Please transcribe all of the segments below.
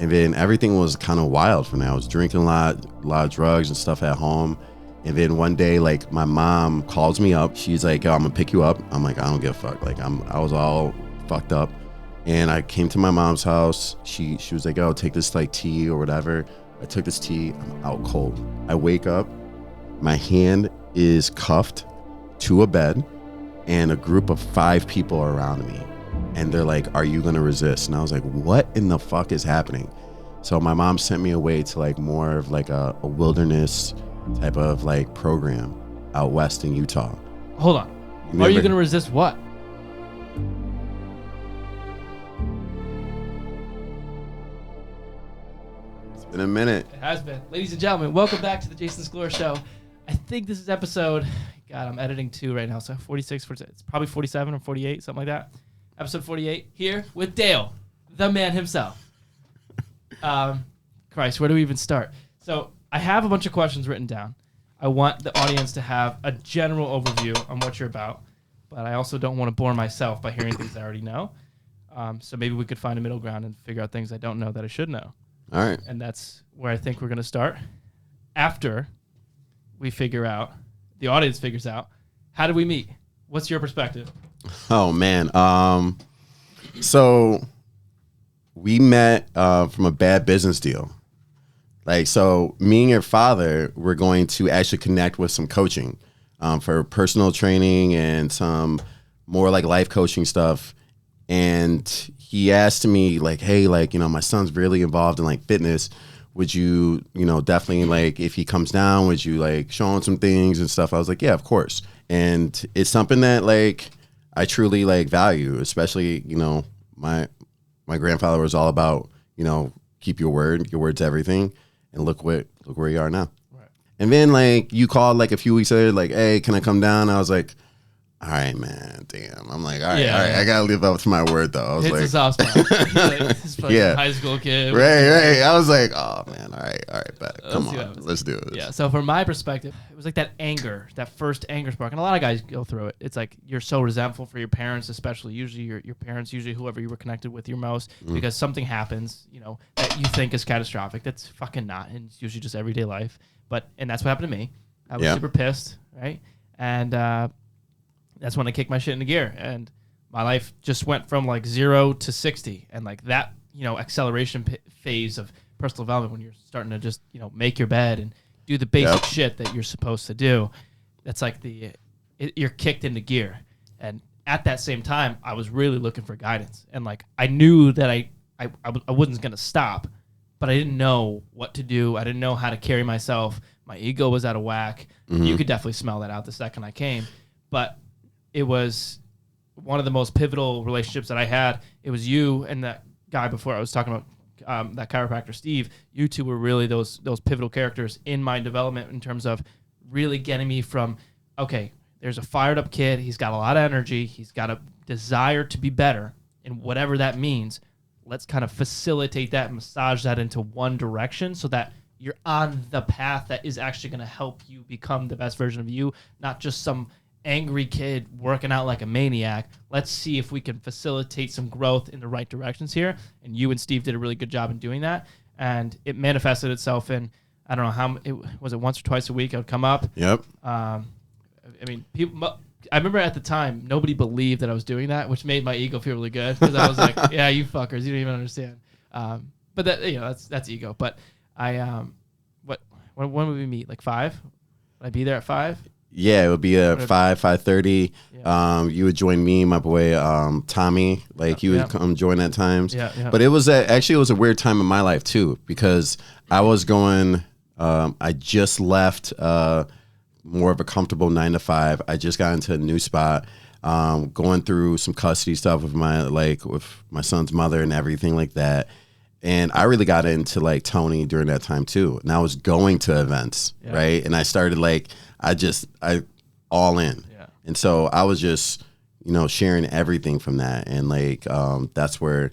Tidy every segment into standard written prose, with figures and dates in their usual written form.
And then everything was kind of wild from there. I was drinking a lot of drugs and stuff at home. And then one day, like, my mom calls me up. She's like, "Yo, I'm gonna pick you up." I'm like, "I don't give a fuck." Like, I was all fucked up. And I came to my mom's house. She was like, "Oh, take this like tea or whatever." I took this tea. I'm out cold. I wake up. My hand is cuffed to a bed, and a group of 5 people are around me. And they're like, "Are you gonna resist?" And I was like, "What in the fuck is happening?" So my mom sent me away to like more of like a wilderness type of like program out west in Utah. Hold on. Are you gonna resist what? It's been a minute. It has been. Ladies and gentlemen, welcome back to the Jason Scalora Show. I think this is episode, God, I'm editing 2 right now, so 46, it's probably 47 or 48, something like that. Episode 48, here with Dale, the man himself. Christ, where do we even start? So I have a bunch of questions written down. I want the audience to have a general overview on what you're about, but I also don't want to bore myself by hearing things I already know. So maybe we could find a middle ground and figure out things I don't know that I should know. All right. And that's where I think we're going to start. After we figure out, the audience figures out, how did we meet? What's your perspective? Oh, man. So we met from a bad business deal. Like, so me and your father were going to actually connect with some coaching for personal training and some more like life coaching stuff. And he asked me like, "Hey, like, my son's really involved in like fitness. Would you, definitely like, if he comes down, would you like show him some things and stuff?" I was like, "Yeah, of course." And it's something that like I truly like value, especially, my grandfather was all about, keep your word. Your word's everything. And look where you are now. Right. And then like you called like a few weeks later, like, "Hey, can I come down?" I was like, "All right, man, damn." I'm like, all right, I gotta live up to my word though. I was It's a soft spot. This fucking high school kid. Right. I was like, "Oh man, all right, bet. Come on, let's do this." Yeah. So from my perspective, it was like that anger, that first anger spark, and a lot of guys go through it. It's like you're so resentful for your parents, especially usually your parents, usually whoever you were connected with your most, because something happens, that you think is catastrophic. That's fucking not, and it's usually just everyday life. And that's what happened to me. I was super pissed, right? And that's when I kicked my shit into gear, and my life just went from like 0 to 60, and like that, acceleration phase of personal development when you're starting to just, make your bed and do the basic shit that you're supposed to do. That's like you're kicked into gear. And at that same time, I was really looking for guidance, and like I knew that I wasn't gonna stop, but I didn't know what to do. I didn't know how to carry myself. My ego was out of whack. Mm-hmm. You could definitely smell that out the second I came, but it was one of the most pivotal relationships that I had. It was you and that guy before I was talking about, that chiropractor, Steve. You two were really those pivotal characters in my development in terms of really getting me from, okay, there's a fired up kid. He's got a lot of energy. He's got a desire to be better, and whatever that means, let's kind of facilitate that and massage that into one direction so that you're on the path that is actually going to help you become the best version of you, not just some angry kid working out like a maniac. Let's see if we can facilitate some growth in the right directions here. And you and Steve did a really good job in doing that. And it manifested itself in, I don't know how, was it once or twice a week I would come up? Yep. I mean, I remember at the time, nobody believed that I was doing that, which made my ego feel really good because I was like, yeah, you fuckers, you don't even understand. But that, that's ego. But when would we meet? Like 5? Would I be there at 5? Yeah, it would be at 5:30. Yeah. You would join me, my boy Tommy. Like he would come join at times. Yeah. But it was actually it was a weird time in my life too, because I was going. I just left more of a comfortable 9 to 5. I just got into a new spot. Going through some custody stuff with my son's mother and everything like that. And I really got into like Tony during that time too. And I was going to events, right? And I started I all in. Yeah. And so I was just, sharing everything from that. And like, that's where,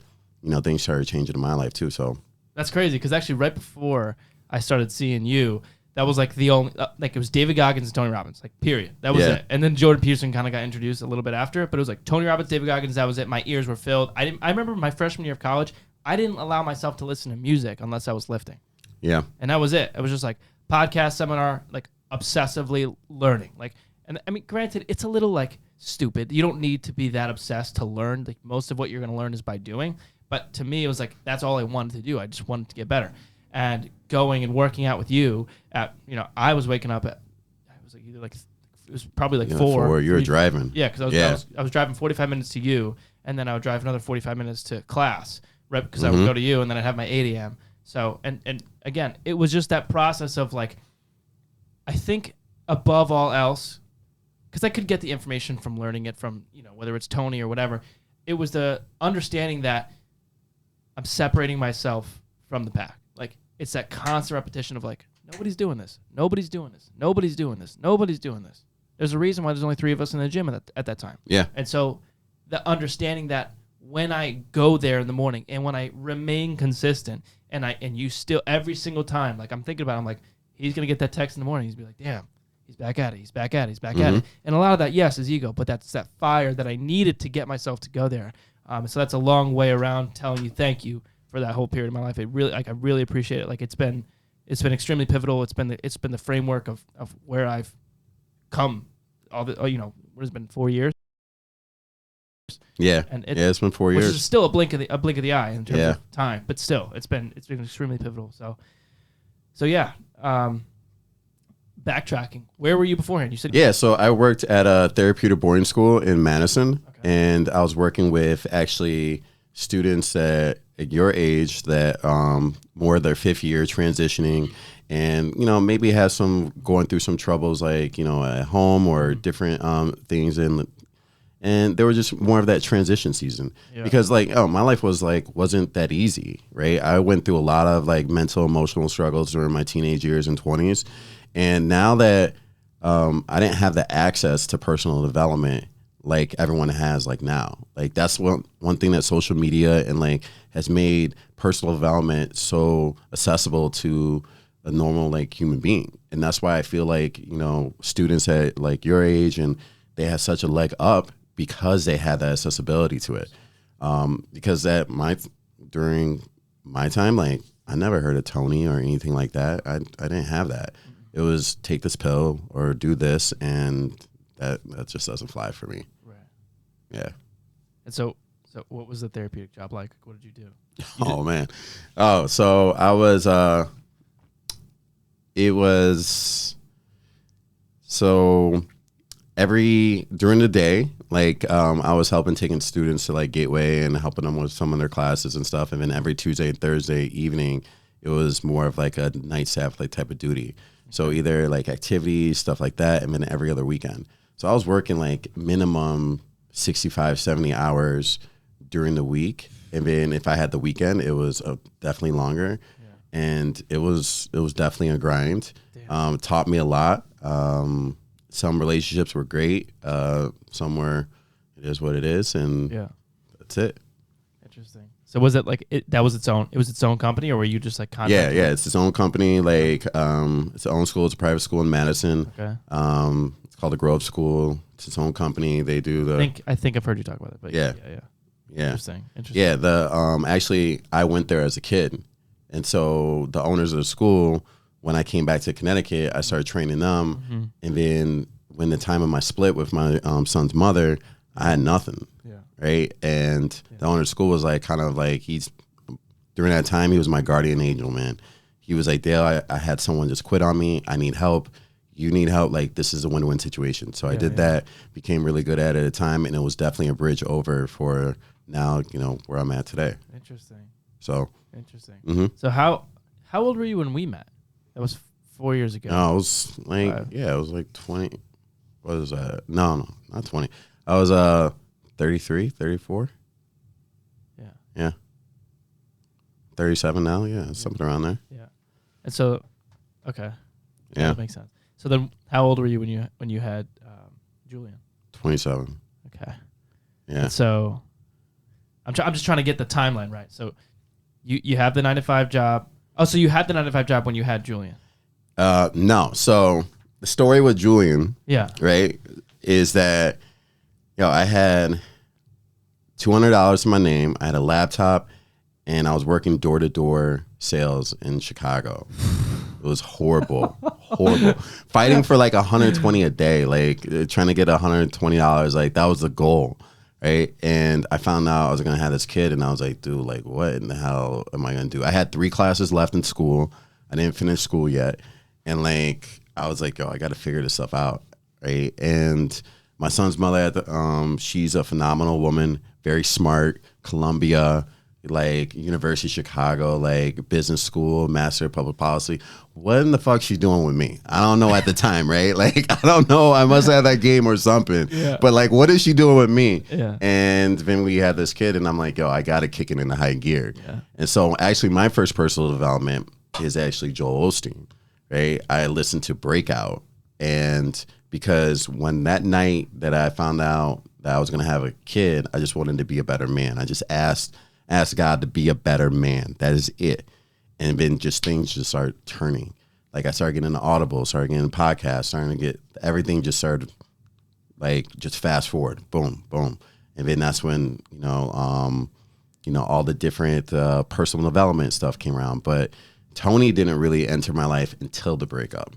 things started changing in my life too. So that's crazy. Because actually right before I started seeing you, that was like the only, it was David Goggins and Tony Robbins, like period. That was it. And then Jordan Peterson kind of got introduced a little bit after, but it was like Tony Robbins, David Goggins, that was it. My ears were filled. I remember my freshman year of college, I didn't allow myself to listen to music unless I was lifting. Yeah. And that was it. It was just like podcast, seminar, like obsessively learning. Like, and I mean, granted, it's a little like stupid. You don't need to be that obsessed to learn. Like most of what you're going to learn is by doing. But to me, it was like, that's all I wanted to do. I just wanted to get better. And going and working out with you at, you know, I was waking up at, I was like either like, it was probably like 4. You were driving. Yeah. Cause I was driving 45 minutes to you, and then I would drive another 45 minutes to class, right? Because I would go to you, and then I'd have my 8 a.m. So, and again, it was just that process of like, I think above all else, because I could get the information from learning it from, you know, whether it's Tony or whatever, it was the understanding that I'm separating myself from the pack. Like, it's that constant repetition of like, nobody's doing this. Nobody's doing this. Nobody's doing this. Nobody's doing this. There's a reason why there's only 3 of us in the gym at that time. Yeah. And so the understanding that when I go there in the morning and when I remain consistent and you still every single time, like I'm thinking about it, I'm like, he's going to get that text in the morning. He's going to be like, damn, he's back at it. He's back at it. He's back at it. And a lot of that, yes, is ego, but that's that fire that I needed to get myself to go there. So that's a long way around telling you thank you for that whole period of my life. It really, like, I really appreciate it. Like it's been extremely pivotal. It's been the framework of where I've come. All the what has been 4 years. Yeah, and it's been 4 years. Which is still a blink of the eye in terms of time, but still, it's been extremely pivotal. So yeah. Backtracking, where were you beforehand? You said so I worked at a therapeutic boarding school in Madison, and I was working with actually students at your age that more their 5th year transitioning, and maybe has some going through some troubles like at home or different things, and there was just more of that transition season because my life wasn't that easy, right? I went through a lot of like mental, emotional struggles during my teenage years and 20s. And now that I didn't have the access to personal development like everyone has like now, like that's one thing that social media and like has made personal development so accessible to a normal like human being. And that's why I feel like, students at like your age, and they have such a leg up because they had that accessibility to it. Because during my time, like I never heard of Tony or anything like that. I didn't have that. It was take this pill or do this, and that just doesn't fly for me. Right. Yeah. And so what was the therapeutic job like? What did you do? Man. Oh, so I was during the day, like I was taking students to like Gateway and helping them with some of their classes and stuff. And then every Tuesday and Thursday evening, it was more of like a night staff like type of duty. So either like activities, stuff like that, and then every other weekend. So I was working like minimum 65, 70 hours during the week. And then if I had the weekend, it was definitely longer. Yeah. And it was definitely a grind. Taught me a lot. Some relationships were great. Some were, it is what it is. And that's it. Interesting. So was it like that was its own company, or were you just like contracted? Yeah, it's its own company. Like it's its own school. It's a private school in Madison. Okay. It's called the Grove School. It's its own company. They do the. I think I've heard you talk about it. But yeah. Interesting. Yeah. The actually, I went there as a kid, and so the owners of the school, when I came back to Connecticut, I started training them, and then when the time of my split with my son's mother, I had nothing. Right. And the owner of the school was like, kind of like, during that time, he was my guardian angel, man. He was like, Dale, I had someone just quit on me. I need help. You need help. Like, this is a win-win situation. So I did that, became really good at it at a time. And it was definitely a bridge over for now, where I'm at today. Interesting. So. Interesting. So how old were you when we met? That was 4 years ago. No, I was like, it was like 20. What was that? No, not 20. I was, 33, 34. Yeah. 37 now. Yeah. Something around there. Yeah. And so, okay. Yeah. That makes sense. So then how old were you when you had Julian? 27. Okay. Yeah. And so I'm just trying to get the timeline right. So you have the 9-to-5 job. Oh, so you had the 9-to-5 job when you had Julian? No. So the story with Julian, right, is that I had $200 to my name. I had a laptop, and I was working door-to-door sales in Chicago. It was horrible. Fighting for like 120 a day, like trying to get $120, like that was the goal, right? And I found out I was gonna have this kid, and I was like, dude, like what in the hell am I gonna do? I had 3 classes left in school. I didn't finish school yet, and like I was like, yo, I got to figure this stuff out, right? And my son's mother, she's a phenomenal woman, very smart, Columbia, like University of Chicago, like business school, master of public policy. What in the fuck she doing with me? I don't know at the time, right? Like, I don't know. I must have that game or something. Yeah. But like, what is she doing with me? Yeah. And then we had this kid, and I'm like, yo, I got to kick it into high gear. Yeah. And so actually my first personal development is actually Joel Osteen, right? I listened to Breakout, and because when that night that I found out that I was going to have a kid, I just wanted to be a better man. I just asked God to be a better man. That is it. And then just things just started turning. Like I started getting into Audible, started getting into podcasts, starting to get everything just started like just fast forward, boom, boom. And then that's when, all the different personal development stuff came around. But Tony didn't really enter my life until the breakup.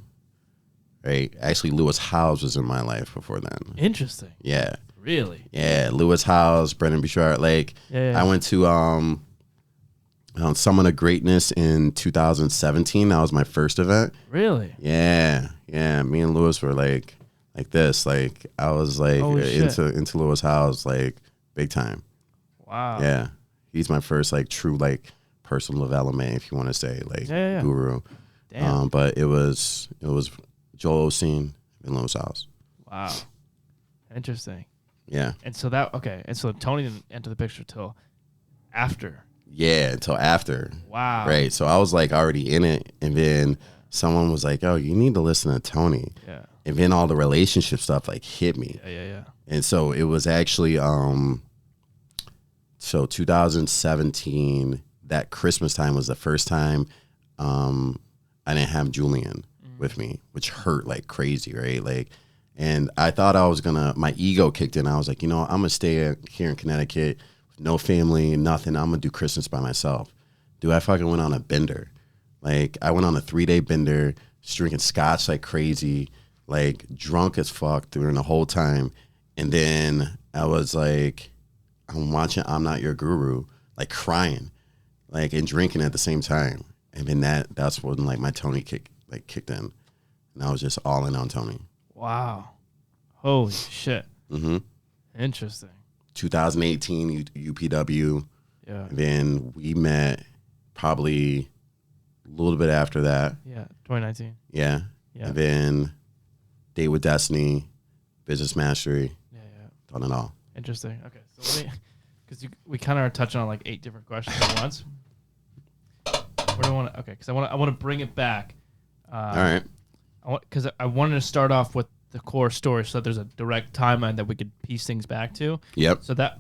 Right? Actually, Lewis Howes was in my life before then. Interesting. Yeah. Really? Yeah. Lewis Howes, Brendan Bouchard. Like, I went to Summon of Greatness in 2017. That was my first event. Really? Yeah. Yeah. Me and Lewis were like this. Like, I was like into Lewis Howes, like, big time. Wow. Yeah. He's my first, like, true, like, personal development, if you want to say, like, guru. Damn. But it was Joel Osteen and Lewis Howes. Wow. Interesting. Yeah. And so Tony didn't enter the picture till after. Yeah, until after. Wow. Right. So I was like already in it, and then someone was like, "Oh, you need to listen to Tony." Yeah. And then all the relationship stuff like hit me. Yeah. And so it was actually 2017, that Christmas time was the first time I didn't have Julian with me, which hurt like crazy, right? Like, and I thought I was my ego kicked in. I was like, I'm gonna stay here in Connecticut, no family, nothing. I'm gonna do Christmas by myself. Dude, I fucking went on a bender. Like, I went on a 3-day bender, just drinking scotch like crazy, like drunk as fuck during the whole time. And then I was like, I'm watching I'm Not Your Guru, like crying, like, and drinking at the same time. And then that's when like my Tony kicked in, and I was just all in on Tony. Wow. Holy shit. Mm-hmm. Interesting. 2018 UPW. Yeah. And then we met probably a little bit after that. Yeah. 2019. Yeah. And then Date with Destiny, Business Mastery. Yeah. Done it all. Interesting. Okay. So because we kind of are touching on like 8 different questions at once. Where do I want to? Okay. Because I want to bring it back. All right. Because I wanted to start off with the core story so that there's a direct timeline that we could piece things back to. Yep. So that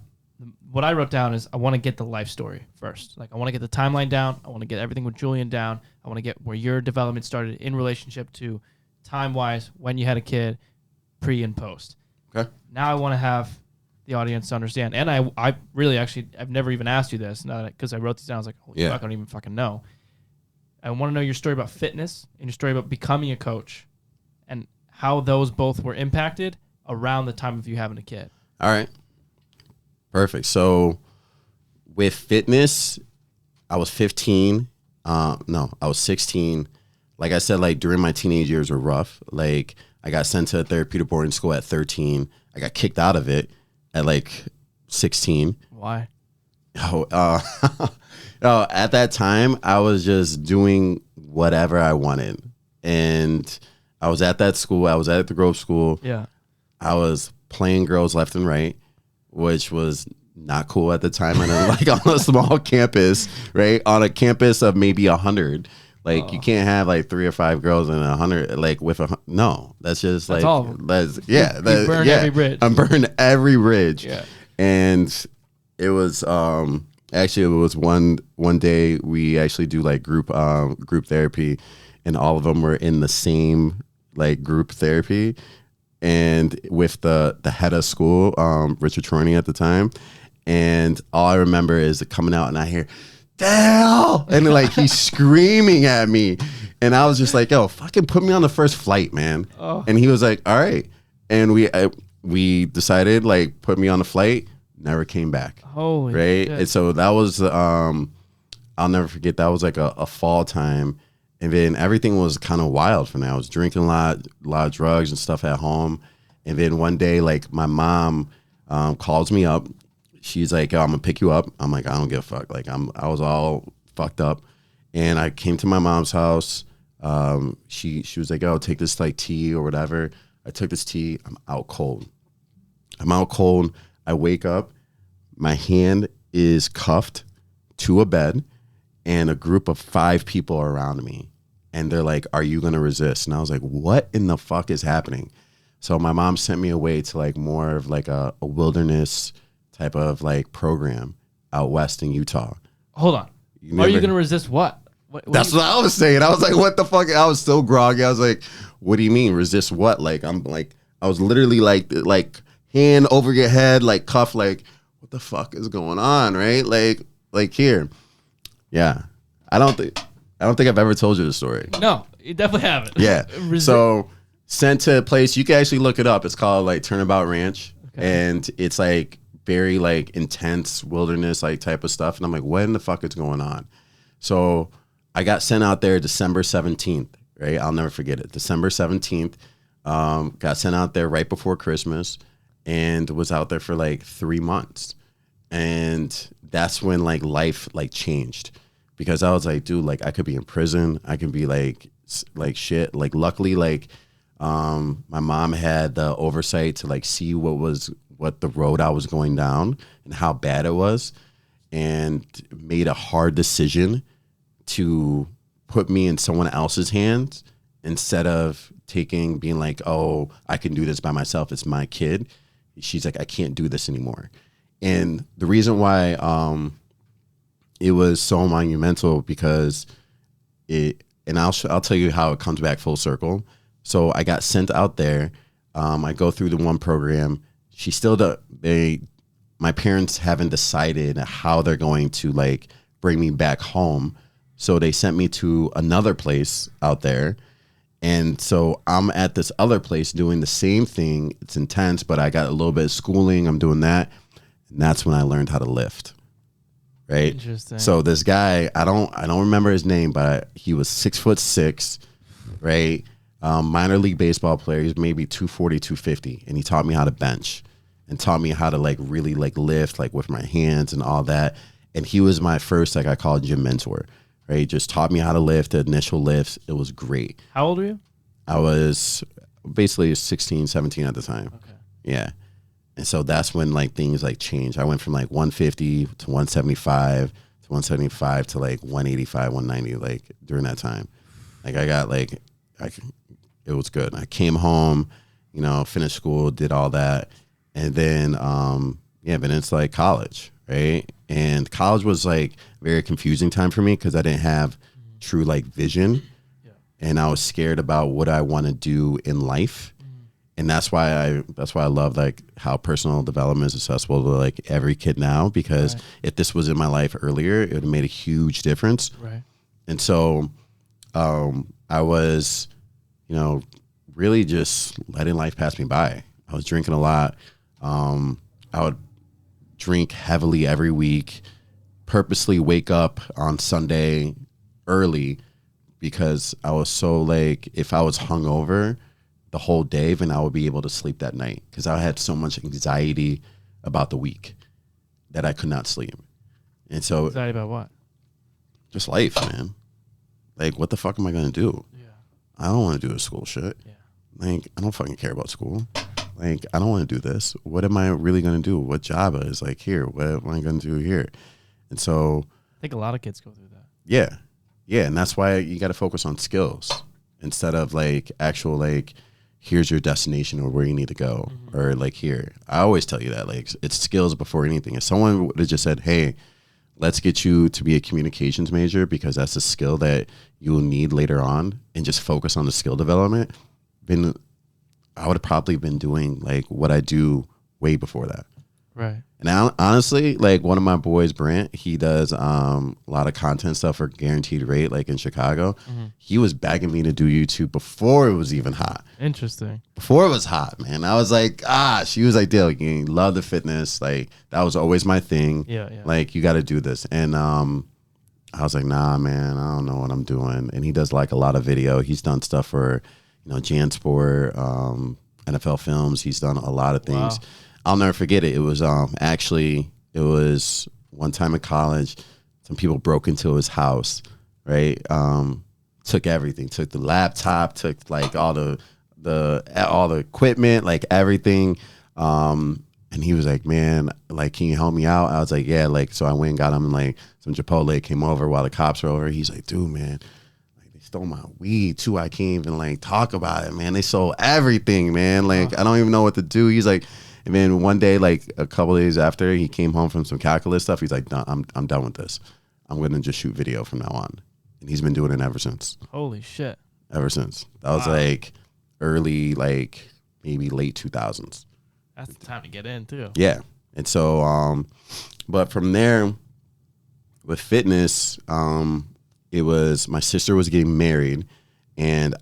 what I wrote down is I want to get the life story first. Like, I want to get the timeline down. I want to get everything with Julian down. I want to get where your development started in relationship to time-wise, when you had a kid, pre and post. Okay. Now I want to have the audience understand. And I really actually, I've never even asked you this because I wrote these down. I was like, holy fuck, I don't even fucking know. I want to know your story about fitness and your story about becoming a coach and how those both were impacted around the time of you having a kid. All right. Perfect. So with fitness, I was 15. I was 16. Like I said, like during my teenage years were rough. Like, I got sent to a therapeutic boarding school at 13. I got kicked out of it at like 16. Why? At that time, I was just doing whatever I wanted. And I was at that school. I was at the Grove School. Yeah. I was playing girls left and right, which was not cool at the time. And like on a small campus, right? On a campus of maybe 100. Like, you can't have like 3 or 5 girls and 100, like no, that's just that's like, all. You burn every bridge. I'm burning every bridge. Yeah. And it was, actually, it was one day we actually do like group therapy, and all of them were in the same like group therapy, and with the head of school, Richard Trorney at the time, and all I remember is coming out and I hear, Dale, and then, like he's screaming at me, and I was just like, yo, fucking put me on the first flight, man. Oh. And he was like, all right, and we decided, like, put me on the flight. Never came back. Holy right. shit. And so that was I'll never forget. That was like a fall time, and then everything was kind of wild from there. I was drinking a lot of drugs and stuff at home, and then one day, like, my mom calls me up. She's like, "Yo, I'm gonna pick you up." I'm like, "I don't give a fuck." Like, I was all fucked up, and I came to my mom's house. She was like, "Oh, take this like tea or whatever." I took this tea. I'm out cold. I wake up. My hand is cuffed to a bed, and a group of 5 people are around me, and they're like, "Are you gonna resist?" And I was like, "What in the fuck is happening?" So my mom sent me away to like more of like a wilderness type of like program out west in Utah. Hold on. Are you gonna resist what? What That's what I was saying. I was like, "What the fuck?" I was so groggy. I was like, "What do you mean resist what?" Like, I was literally like hand over your head, like cuff, like, what the fuck is going on, right? Like here, yeah. I don't think I've ever told you the story. No, you definitely haven't. Yeah. So sent to a place, you can actually look it up. It's called like Turnabout Ranch, and it's like very like intense wilderness like type of stuff. And I'm like, what in the fuck is going on? So I got sent out there December 17th, right? I'll never forget it. December 17th, got sent out there right before Christmas, and was out there for like 3 months. And that's when like life like changed, because I was like, dude, like I could be in prison. I could be like shit. Like luckily, like my mom had the oversight to like see what the road I was going down and how bad it was, and made a hard decision to put me in someone else's hands instead of being like, oh, I can do this by myself. It's my kid. She's like, I can't do this anymore. And the reason why it was so monumental, because and I'll tell you how it comes back full circle. So I got sent out there. I go through the one program. My parents haven't decided how they're going to like bring me back home. So they sent me to another place out there. And so I'm at this other place doing the same thing. It's intense, but I got a little bit of schooling. I'm doing that. And that's when I learned how to lift. Right. Interesting. So this guy, I don't remember his name, but he was 6'6", right? Minor league baseball player. He's maybe 240, 250. And he taught me how to bench and taught me how to like really like lift like with my hands and all that. And he was my first, like I call it, gym mentor. Right, he just taught me how to lift, the initial lifts. It was great. How old were you? I was basically 16, 17 at the time. Okay. Yeah. And so that's when like things like changed. I went from like 150 to 175 to 175 to like 185, 190, like during that time. Like I got like, it was good. I came home, finished school, did all that. And then, but it's like college, right? And college was like very confusing time for me because I didn't have true like vision, and I was scared about what I want to do in life, and that's why I love like how personal development is accessible to like every kid now, because if this was in my life earlier, it would have made a huge difference. Right. And so, I was, really just letting life pass me by. I was drinking a lot. I would drink heavily every week, purposely wake up on Sunday early, because I was so like, if I was hungover the whole day, then I would be able to sleep that night, because I had so much anxiety about the week that I could not sleep. And so anxiety about what? Just life, man. Like, what the fuck am I gonna do? Yeah. I don't want to do this school shit. Yeah. Like, I don't fucking care about school. Like, I don't want to do this. What am I really going to do? What job is like here? What am I going to do here? And so I think a lot of kids go through that. Yeah. Yeah. And that's why you got to focus on skills instead of like actual, like, here's your destination or where you need to go, or like here. I always tell you that, like, it's skills before anything. If someone would have just said, hey, let's get you to be a communications major because that's a skill that you will need later on, and just focus on the skill development, then I would have probably been doing like what I do way before that. Right. And honestly, like one of my boys, Brent, he does a lot of content stuff for Guaranteed Rate, like in Chicago. He was begging me to do YouTube before it was even hot. Interesting. Before it was hot, man. I was like, she was like, Dale, you love the fitness. Like that was always my thing. Yeah. Like you got to do this. And I was like, nah, man, I don't know what I'm doing. And he does like a lot of video. He's done stuff for, Jansport, NFL Films. He's done a lot of things. Wow. I'll never forget it. It was it was one time in college, some people broke into his house, right? Took everything, took the laptop, took like all the equipment, like everything. And he was like, man, like, can you help me out? I was like, yeah, like, so I went and got him like some Chipotle, came over while the cops were over. He's like, dude, man, like they stole my weed too. I can't even like talk about it, man. They stole everything, man. Like, I don't even know what to do. He's like, and then one day, like a couple of days after, he came home from some calculus stuff. He's like, I'm done with this. I'm going to just shoot video from now on. And he's been doing it ever since. Holy shit. Ever since. That was like early, like maybe late 2000s. That's the time to get in too. Yeah. And so, but from there with fitness, it was, my sister was getting married and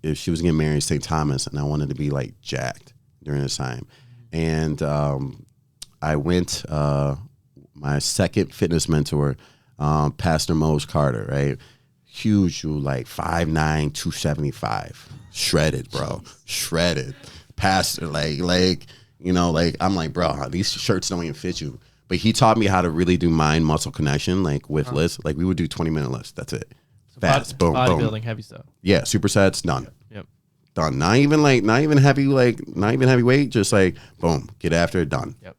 if she was getting married in St. Thomas, and I wanted to be like jacked during this time. And I went, my second fitness mentor, Pastor Mose Carter, right? Huge, like 5'9", 275. Shredded, bro. Shredded. Pastor, like, I'm like, bro, these shirts don't even fit you. But he taught me how to really do mind-muscle connection, like with lifts. Like we would do 20-minute lifts. That's it. So Fast, boom, bodybuilding, boom. heavy stuff. Yeah, supersets, done. Yep. Done. Not even heavyweight, just like boom, get after it, done. Yep.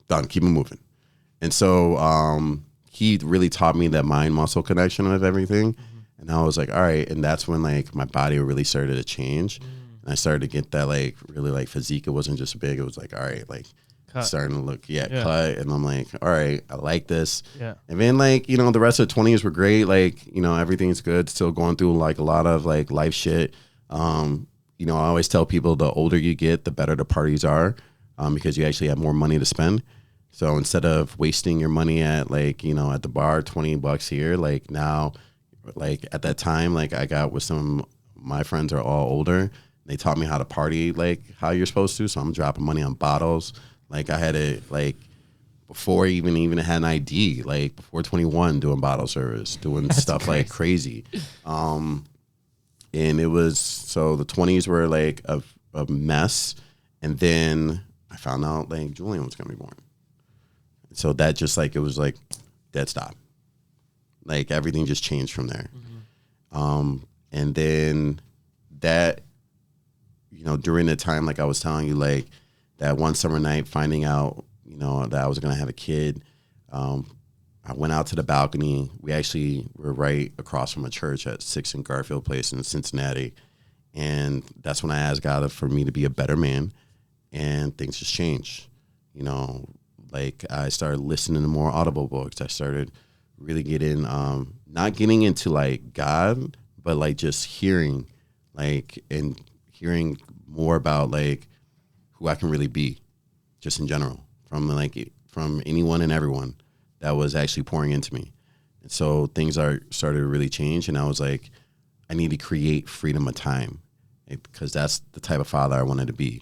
Done. Keep it moving. And so he really taught me that mind muscle connection of everything. And I was like, all right. And that's when like my body really started to change. And I started to get that like really like physique. It wasn't just big. It was like, all right, like starting to look, cut. And I'm like, all right, I like this. Yeah. And then like, the rest of the 20s were great. Like, everything's good. Still going through like a lot of like life shit. I always tell people the older you get, the better the parties are, because you actually have more money to spend. So instead of wasting your money at like, at the bar, $20 here, like now, like at that time, like I got with some, my friends are all older. They taught me how to party, like how you're supposed to. So I'm dropping money on bottles. Like I had it like before even had an ID, like before 21, doing bottle service, doing stuff crazy. Like crazy. And it was, so the 20s were like a mess. And then I found out like Julian was going to be born. So that just like, it was like dead stop. Like everything just changed from there. And then that, during the time, like I was telling you, like that one summer night, finding out, that I was going to have a kid, I went out to the balcony. We actually were right across from a church at 6 and Garfield Place in Cincinnati. And that's when I asked God for me to be a better man. And things just changed. Like I started listening to more Audible books. I started really getting, not getting into like God, but like just hearing, like, and hearing more about like who I can really be just in general from anyone and everyone that was actually pouring into me. And so things started to really change. And I was like, I need to create freedom of time because that's the type of father I wanted to be.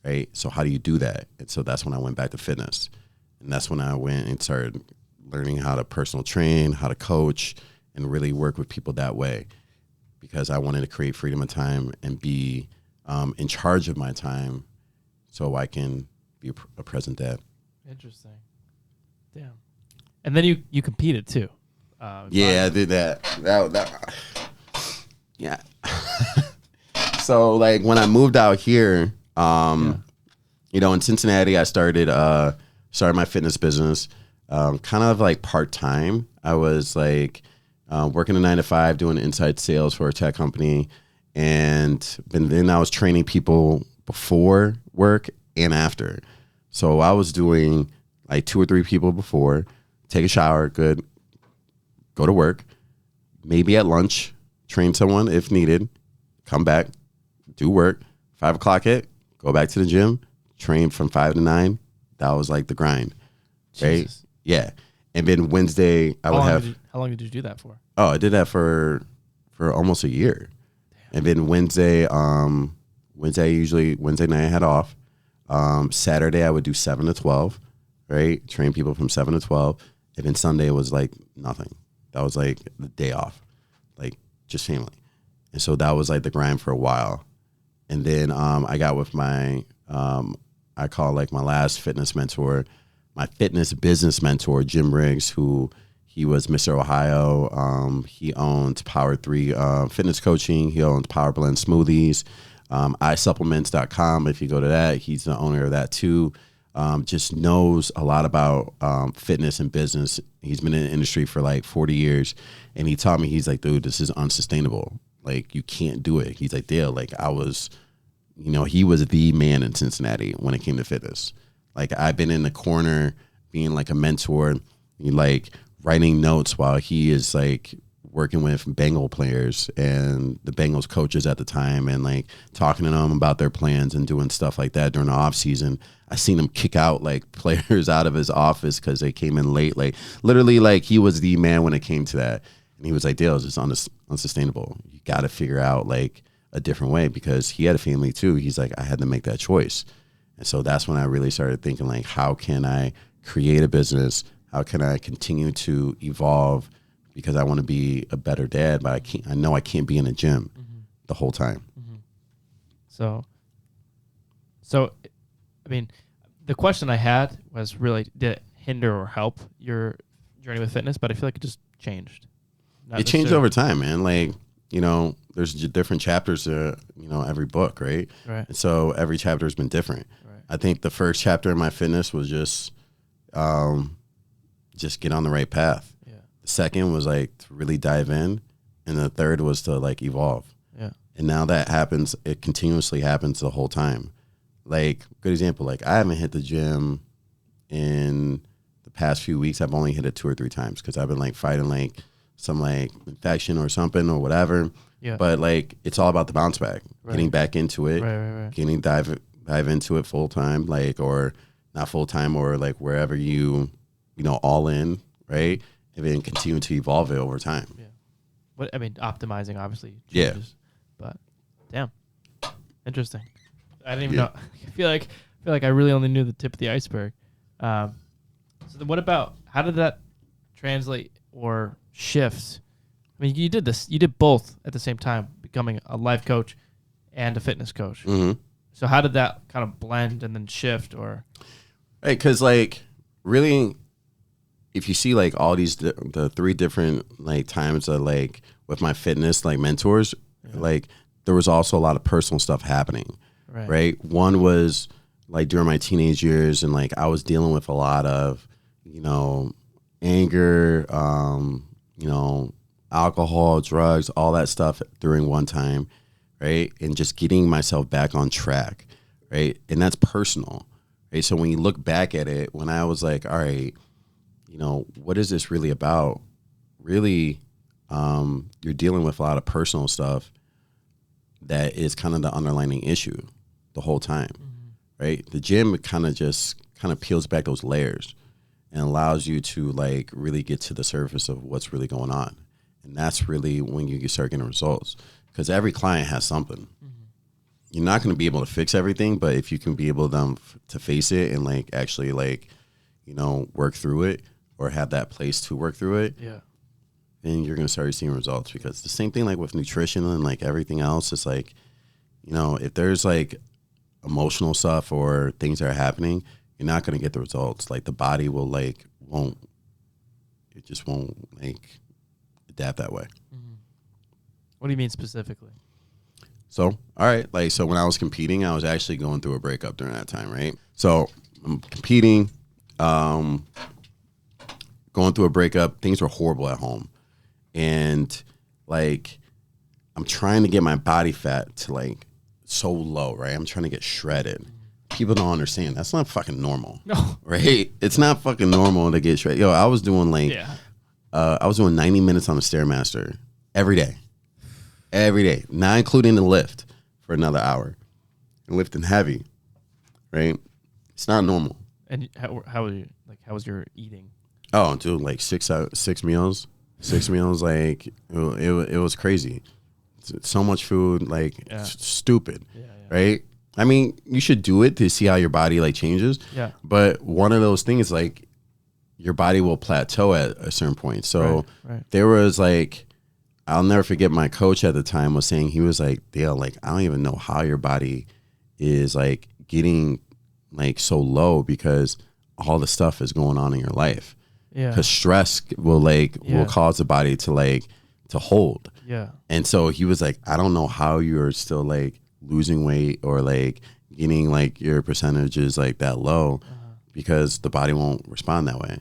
Right. So how do you do that? And so that's when I went back to fitness. And that's when I went and started learning how to personal train, how to coach, and really work with people that way because I wanted to create freedom of time and be in charge of my time so I can be a present dad. Interesting. Damn. And then you competed too. Yeah, I did that. Yeah. So like when I moved out here, in Cincinnati, I started my fitness business, kind of like part-time. I was like working a 9-to-5, doing inside sales for a tech company. And then I was training people before work and after. So I was doing like 2 or 3 people before, take a shower, good, go to work, maybe at lunch, train someone if needed, come back, do work, 5 o'clock hit, go back to the gym, train from 5 to 9, That was like the grind, right? Jesus. Yeah. And then Wednesday, I would have. How long did you do that for? Oh, I did that for almost a year. Damn. And then Wednesday night I had off. Saturday I would do 7 to 12, right? Train people from 7 to 12. And then Sunday was like nothing. That was like the day off, like just family. And so that was like the grind for a while. And then I got with my, I call like my last fitness mentor, my fitness business mentor, Jim Riggs, who he was Mr. Ohio. He owned Power 3 fitness coaching. He owned Power Blend smoothies. iSupplements.com. If you go to that, he's the owner of that too. Just knows a lot about fitness and business. He's been in the industry for like 40 years. And he taught me, he's like, dude, this is unsustainable. Like, you can't do it. He's like, Dale, like I was, he was the man in Cincinnati when it came to fitness. Like, I've been in the corner being like a mentor, like writing notes while he is like working with Bengal players and the Bengals coaches at the time, and like talking to them about their plans and doing stuff like that during the off season. I seen him kick out like players out of his office because they came in late. Like, literally, like he was the man when it came to that. And he was like, Dale, it's just unsustainable. You got to figure out like a different way, because he had a family too. He's like, I had to make that choice. And so that's when I really started thinking, like, how can I create a business? How can I continue to evolve? Because I want to be a better dad, but I know I can't be in a gym the whole time. Mm-hmm. So, I mean, the question I had was really, did it hinder or help your journey with fitness? But I feel like it just changed. It changed over time, man. Like, there's different chapters to, every book, right? Right. And so every chapter has been different. Right. I think the first chapter in my fitness was just get on the right path. Yeah. The second was like to really dive in. And the third was to like evolve. Yeah. And now that happens, it continuously happens the whole time. Like, good example, like I haven't hit the gym in the past few weeks. I've only hit it 2 or 3 times because I've been like fighting like some like infection or something or whatever. Yeah. But like, it's all about the bounce back, getting back into it, getting dive into it full time, like, or not full time, or like wherever all in, right? And then continue to evolve it over time. Yeah. Optimizing obviously changes. Yeah. But damn, interesting. I didn't even know. I feel like I really only knew the tip of the iceberg. So then what about, how did that translate or shift? I mean, you did both at the same time, becoming a life coach and a fitness coach. Mm-hmm. So how did that kind of blend and then shift? Or right, because like really, if you see like all these the 3 different like times that like with my fitness like mentors, like there was also a lot of personal stuff happening. Right. One was like during my teenage years, and like I was dealing with a lot of, anger, alcohol, drugs, all that stuff during one time, right? And just getting myself back on track, right? And that's personal, right? So when you look back at it, when I was like, all right, what is this really about? Really, you're dealing with a lot of personal stuff that is kind of the underlying issue the whole time, right? The gym kind of peels back those layers and allows you to like really get to the surface of what's really going on. And that's really when you start getting results, because every client has something. You're not going to be able to fix everything, but if you can be able to face it and like actually like, work through it, or have that place to work through it, then you're going to start seeing results. Because the same thing like with nutrition and like everything else, it's like, if there's like emotional stuff or things that are happening, you're not going to get the results. Like the body will like, it just won't like adapt that way. Mm-hmm. What do you mean specifically? So, all right. Like, so when I was competing, I was actually going through a breakup during that time, right? So I'm competing, going through a breakup. Things were horrible at home. And like, I'm trying to get my body fat to like so low, right? I'm trying to get shredded. People don't understand. That's not fucking normal. No. Right? It's not fucking normal to get shredded. Yo, I was doing like, I was doing 90 minutes on the Stairmaster every day, not including the lift for another hour, and lifting heavy, right? It's not normal. And how were you, like, how was your eating? Oh, dude, like six meals, like it was crazy. So much food, like stupid, right? I mean, you should do it to see how your body like changes. Yeah. But one of those things, like your body will plateau at a certain point. So there was like, I'll never forget my coach at the time was saying, he was like, Dale, like, I don't even know how your body is like getting like so low because all the stuff is going on in your life. Yeah. Because stress will will cause the body to hold. Yeah. And so he was like, I don't know how you're still like losing weight or like getting like your percentages like that low because the body won't respond that way.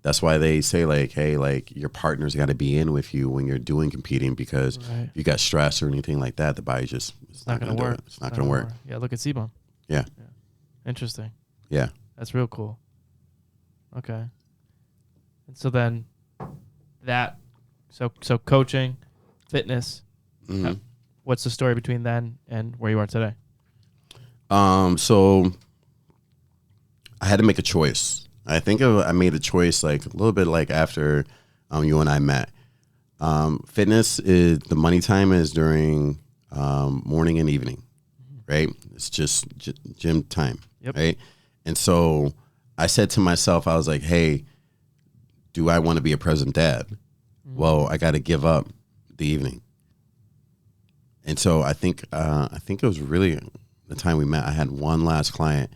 That's why they say like, hey, like your partner's got to be in with you when you're doing competing because if you got stress or anything like that, the body just it's not going to work. It's not going to work. Yeah, look at C-Bone. Yeah. Interesting. Yeah. That's real cool. Okay. And so then so coaching, fitness, what's the story between then and where you are today? So I had to make a choice. I think I made a choice like a little bit like after you and I met. Fitness is the money time is during morning and evening, right? It's just gym time, right? And so I said to myself, I was like, hey, do I want to be a present dad? Well, I got to give up the evening. And so I think it was really the time we met. I had one last client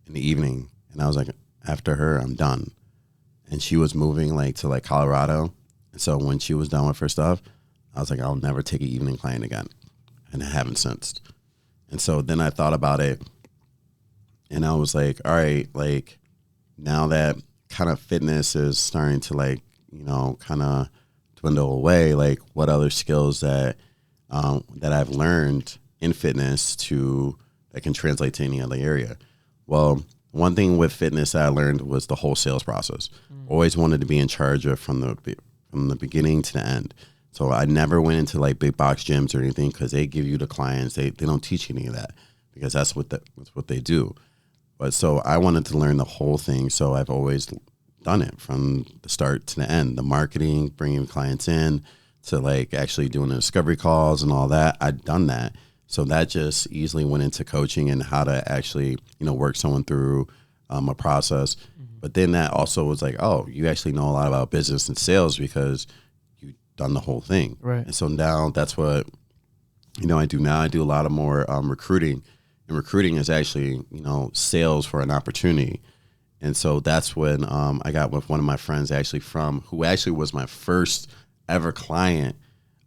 in the evening, and I was like, after her, I'm done. And she was moving like to like Colorado. And so when she was done with her stuff, I was like, I'll never take an evening client again. And I haven't since. And so then I thought about it, and I was like, all right, like now that kind of fitness is starting to like, you know, kind of dwindle away, like what other skills that I've learned in fitness that can translate to any other area. Well, one thing with fitness that I learned was the whole sales process. Always wanted to be in charge of from the beginning to the end. So I never went into like big box gyms or anything because they give you the clients. They don't teach you any of that because that's what they do. But so I wanted to learn the whole thing. So I've always done it from the start to the end. The marketing, bringing clients in, to like actually doing the discovery calls and all that. I'd done that. So that just easily went into coaching and how to actually, you know, work someone through a process. But then that also was like, oh, you actually know a lot about business and sales because you've done the whole thing. Right. And so now that's what, you know, I do now. I do a lot of more recruiting. And recruiting is actually, you know, sales for an opportunity. And so that's when I got with one of my friends who actually was my first ever client,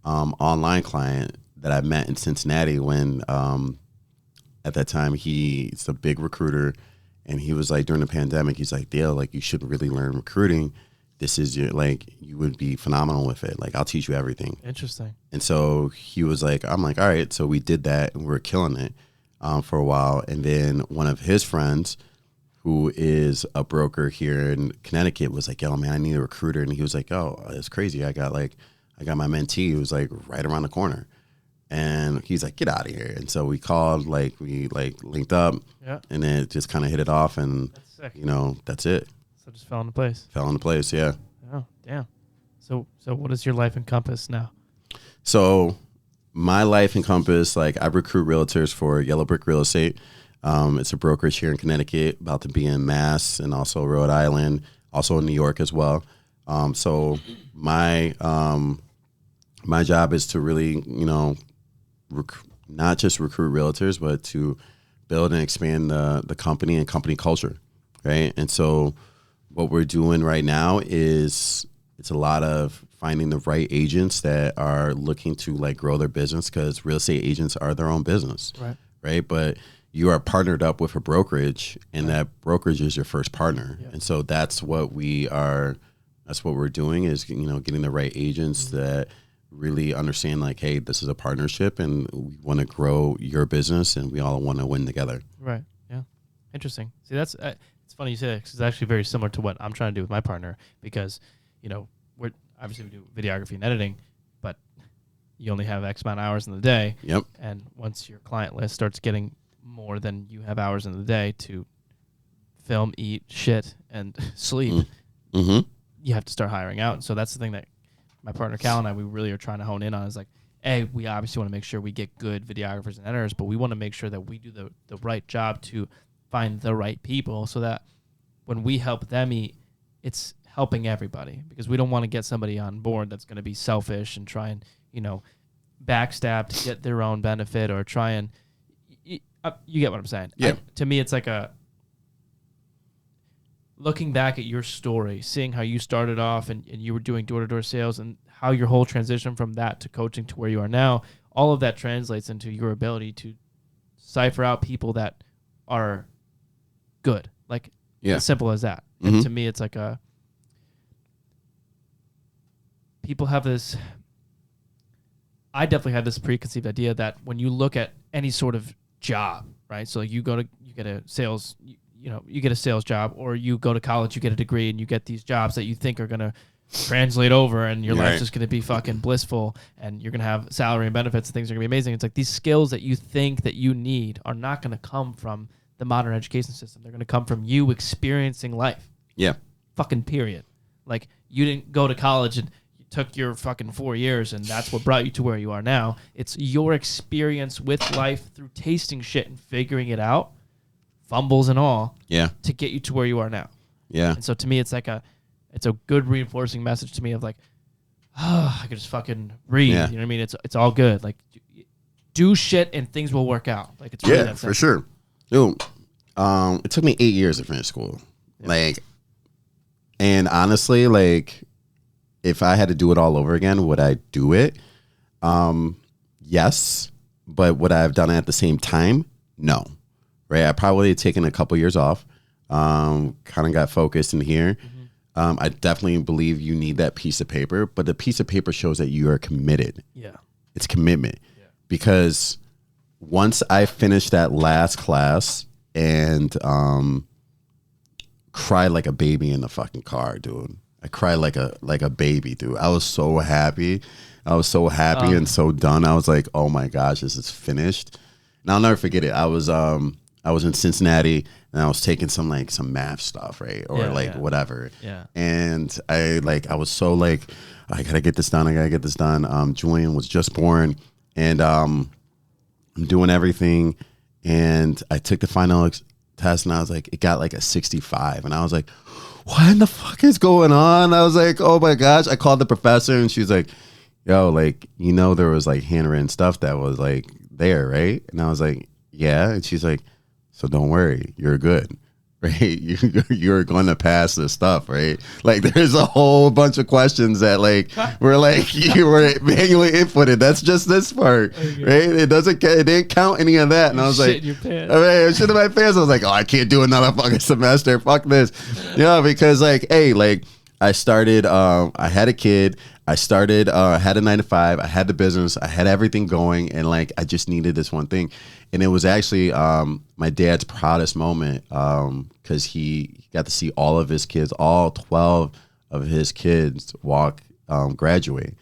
online client that I met in Cincinnati when at that time he's a big recruiter, and he was like, during the pandemic, he's like, Dale, like you should really learn recruiting. This is you would be phenomenal with it. Like I'll teach you everything. Interesting. And so he was like, I'm like, all right. So we did that and we were killing it for a while. And then one of his friends, who is a broker here in Connecticut, was like, yo, man, I need a recruiter. And he was like, oh, it's crazy. I got my mentee who was like right around the corner. And he's like, get out of here. And so we called, we linked up, and then it just kind of hit it off. And, you know, that's it. So just fell into place. Yeah. Oh, damn. So what does your life encompass now? So my life encompass, like I recruit realtors for Yellow Brick Real Estate. It's a brokerage here in Connecticut, about to be in Mass and also Rhode Island, also in New York as well. So my job is to really, you know, not just recruit realtors, but to build and expand the company and company culture, right? And so what we're doing right now is it's a lot of finding the right agents that are looking to like grow their business, because real estate agents are their own business, right? But you are partnered up with a brokerage, and that brokerage is your first partner. And so that's what we're doing is, you know, getting the right agents that really understand like, hey, this is a partnership and we want to grow your business and we all want to win together. Right. Yeah. Interesting. See, that's it's funny you say that, 'cause it's actually very similar to what I'm trying to do with my partner, because, you know, we do videography and editing, but you only have X amount of hours in the day. Yep. And once your client list starts getting more than you have hours in the day to film, eat, shit, and sleep, Mm-hmm. you have to start hiring out. So that's the thing that my partner Cal and I, we really are trying to hone in on, is like, we obviously want to make sure we get good videographers and editors, but we want to make sure that we do the right job to find the right people, so that when we help them eat, it's helping everybody, because we don't want to get somebody on board that's going to be selfish and try and, backstab to get their own benefit, or try and, you get what I'm saying? Yeah. To me, it's like looking back at your story, seeing how you started off and you were doing door-to-door sales, and how your whole transition from that to coaching to where you are now, all of that translates into your ability to cipher out people that are good. Like, as simple as that. Mm-hmm. And to me, it's like people have this, I definitely had this preconceived idea that when you look at any sort of job, right? So you get a sales, you get a sales job, or you go to college, you get a degree, and you get these jobs that you think are going to translate over, and your life's just going to be fucking blissful, and you're going to have salary and benefits, and things are going to be amazing. It's like these skills that you think that you need are not going to come from the modern education system. They're going to come from you experiencing life. Yeah. Fucking period. Like, you didn't go to college and you took your fucking 4 years and that's what brought you to where you are now. It's your experience with life through tasting shit and figuring it out, fumbles and all, to get you to where you are now. Yeah. And so to me, it's like it's a good reinforcing message to me of like, I could just fucking breathe. Yeah. You know what I mean? It's all good. Like, do shit and things will work out. Like, it's really that simple. For sure. Dude, it took me 8 years to finish school. Yeah. Like, and honestly, like, if I had to do it all over again, would I do it? Yes. But would I have done it at the same time? No. Right? I probably had taken a couple years off. Kind of got focused in here. Mm-hmm. I definitely believe you need that piece of paper, but the piece of paper shows that you are committed. Yeah. It's commitment. Yeah. Because once I finished that last class and cried like a baby in the fucking car, dude. I cried like a baby, dude. I was so happy. I was so happy and so done. I was like, oh my gosh, this is finished. And I'll never forget it. I was in Cincinnati and I was taking some math stuff, right? Or whatever. Yeah. And I was so like, I gotta get this done. Julian was just born, and I'm doing everything. And I took the final test and I was like, it got like a 65. And I was like, what in the fuck is going on? I was like, oh my gosh. I called the professor and she's like, yo, like, there was like handwritten stuff that was like there, right? And I was like, yeah. And she's like, so don't worry, you're good, right? You're going to pass this stuff, right? Like, there's a whole bunch of questions that like were like you were manually inputted. That's just this part, right? It didn't count any of that. And I was like, all right, shit in my pants. I was like, oh, I can't do another fucking semester. Fuck this, because like, hey, like, I started. I had a kid. I started. I had a 9 to 5. I had the business. I had everything going, and like, I just needed this one thing. And it was actually my dad's proudest moment because he got to see all of his kids, all 12 of his kids graduate.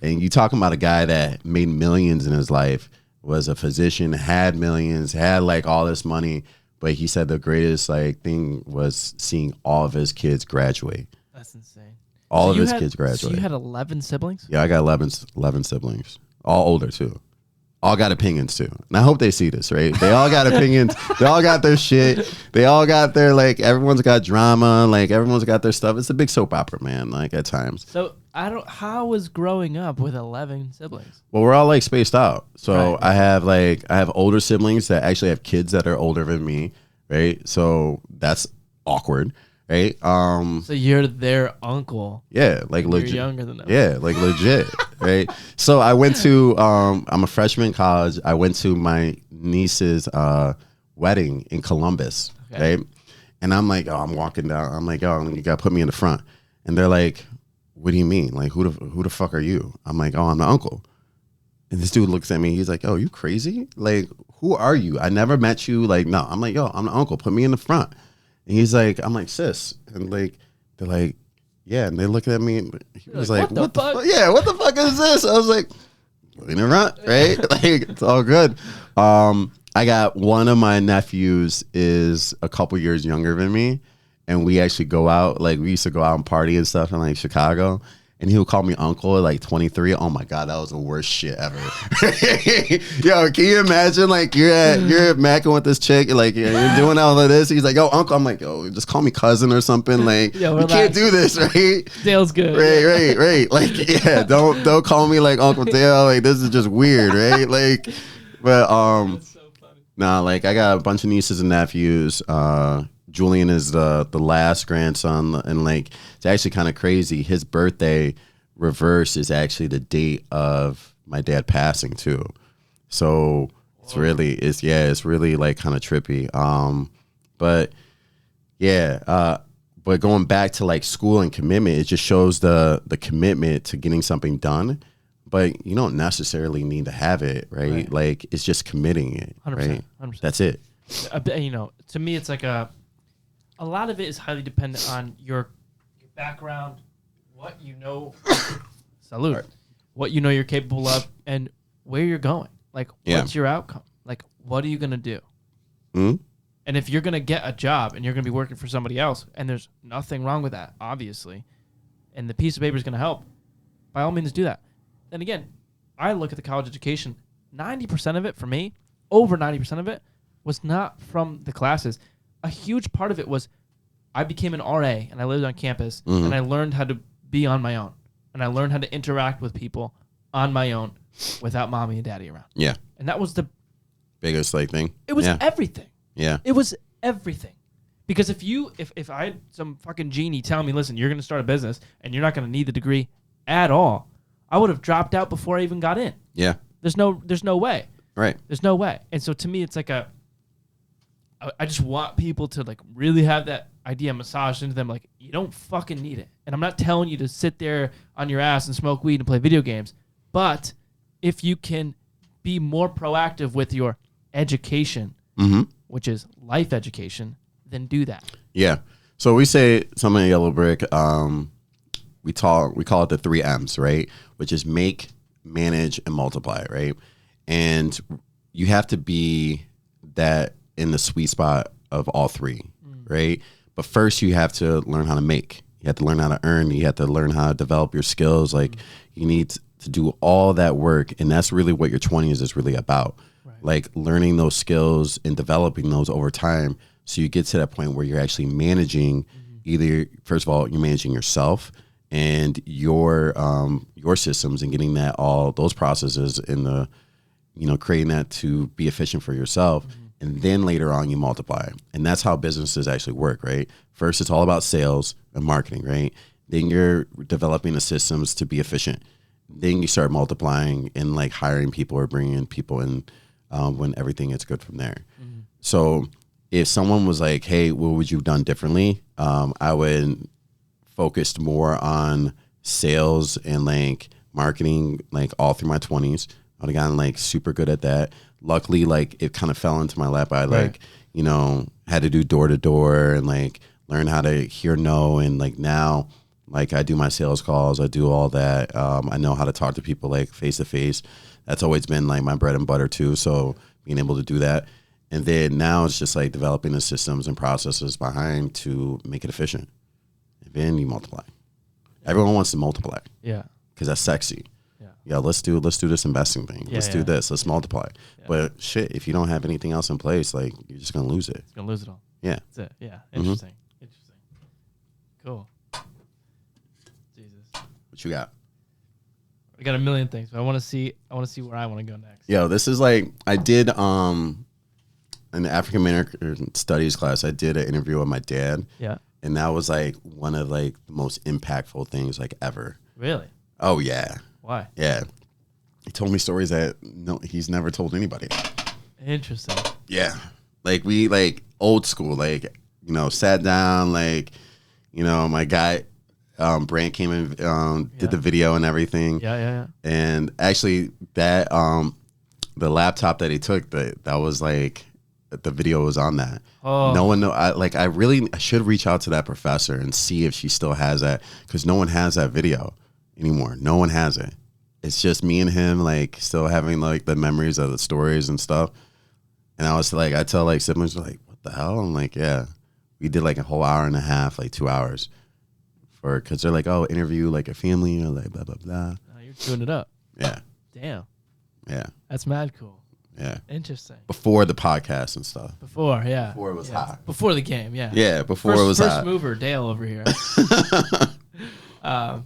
And you talking about a guy that made millions in his life, was a physician, had millions, had like all this money. But he said the greatest like thing was seeing all of his kids graduate. That's insane. All of his kids graduate. So you had 11 siblings? Yeah, I got 11 siblings, all older too. All got opinions too. And I hope they see this, right? They all got opinions. They all got their shit. They all got their, like, everyone's got drama. Like, everyone's got their stuff. It's a big soap opera, man, like, at times. So, how was growing up with 11 siblings? Well, we're all, like, spaced out. So, right. I have older siblings that actually have kids that are older than me, right? So, that's awkward. Right. So you're their uncle. Yeah, like legit. You're younger than them. Yeah, like legit. Right. So I went to I'm a freshman in college. I went to my niece's wedding in Columbus. Okay. Right. And I'm like, I'm walking down. I'm like, you gotta put me in the front. And they're like, what do you mean? Like, who the fuck are you? I'm like, I'm the uncle. And this dude looks at me. He's like, oh, you crazy? Like, who are you? I never met you. Like, no. I'm like, I'm the uncle. Put me in the front. And he's like, I'm like, sis. And like, they're like, yeah. And they look at me and he was like, what the fuck? Yeah, what the fuck is this? I was like, in the front, right? Like, it's all good. I I got one of my nephews is a couple years younger than me, and we actually go out, like we used to go out and party and stuff in like Chicago, and he would call me uncle at like 23. Oh my God, that was the worst shit ever. Yo, can you imagine like you're macking with this chick, like you're doing all of this. He's like, yo, uncle. I'm like, yo, just call me cousin or something. Like, you can't do this, right? Dale's good. Right. Like, yeah, don't call me like Uncle Dale. Like, this is just weird, right? Like, but That's so funny. Nah, like I got a bunch of nieces and nephews. Julian is the last grandson, and like it's actually kind of crazy. His birthday reverse is actually the date of my dad passing too. So it's really like kind of trippy. But yeah, but going back to like school and commitment, it just shows the commitment to getting something done. But you don't necessarily need to have it, right? Like it's just committing it, 100%, right? 100%. That's it. You know, to me, it's like a lot of it is highly dependent on your background, what you know, what you know you're capable of, and where you're going. Like, what's your outcome? Like, what are you gonna do? Mm-hmm. And if you're gonna get a job and you're gonna be working for somebody else, and there's nothing wrong with that, obviously, and the piece of paper is gonna help, by all means do that. Then again, I look at the college education. 90% of it for me, over 90% of it, was not from the classes. A huge part of it was I became an RA and I lived on campus and I learned how to be on my own and I learned how to interact with people on my own without mommy and daddy around. Yeah. And that was the biggest like thing. It was everything. Yeah. It was everything. Because if I had some fucking genie tell me, listen, you're going to start a business and you're not going to need the degree at all, I would have dropped out before I even got in. Yeah. There's no way. Right. There's no way. And so to me, it's like I just want people to like really have that idea massaged into them. Like, you don't fucking need it. And I'm not telling you to sit there on your ass and smoke weed and play video games. But if you can be more proactive with your education, which is life education, then do that. Yeah. So we say something in Yellow Brick, we call it the 3 M's, right? Which is make, manage, and multiply, right? And you have to be that in the sweet spot of all 3, right? But first you have to learn how to make. You have to learn how to earn. You have to learn how to develop your skills. Like you need to do all that work. And that's really what your 20s is really about. Right. Like learning those skills and developing those over time. So you get to that point where you're actually managing either, first of all, you're managing yourself and your systems and getting that all those processes in the, creating that to be efficient for yourself. And then later on you multiply. And that's how businesses actually work, right? First, it's all about sales and marketing, right? Then you're developing the systems to be efficient. Then you start multiplying and like hiring people or bringing people in when everything is good from there. So if someone was like, hey, what would you have done differently? I would focused more on sales and like marketing, like all through my 20s. I would have gotten like super good at that. Luckily, like it kind of fell into my lap. I like, had to do door to door and like learn how to hear no. And like now, like I do my sales calls. I do all that. I know how to talk to people like face to face. That's always been like my bread and butter too. So being able to do that. And then now it's just like developing the systems and processes behind to make it efficient. And then you multiply. Everyone wants to multiply. Yeah. Because that's sexy. Yeah, let's do this investing thing. Let's do this. Let's multiply. Yeah. But shit, if you don't have anything else in place, like you're just gonna lose it. It's gonna lose it all. Yeah. That's it. Yeah. Interesting. Interesting. Cool. Jesus. What you got? I got a million things, but I want to see where I want to go next. Yo, this is like I did in the African American Studies class. I did an interview with my dad. Yeah. And that was like one of like the most impactful things like ever. Really? Oh yeah. Why? Yeah. He told me stories that he's never told anybody. Interesting. Yeah. Like we like old school, like, sat down, like, my guy, Brant came in, did the video and everything. Yeah. And actually that, the laptop that he took, that was like, the video was on that. Oh. No one know. I should reach out to that professor and see if she still has that. Cause no one has that video anymore. No one has it. It's just me and him, like still having like the memories of the stories and stuff. And I was like, I tell like siblings like, what the hell? I'm like, yeah, we did like a whole hour and a half, like 2 hours because they're like, oh, interview like a family or like blah, blah, blah. Oh, you're doing it up. Yeah. Damn. Yeah. That's mad cool. Yeah. Interesting. Before the podcast and stuff. Before it was hot. Before the game, yeah. Yeah, before it was hot. First mover, Dale over here. I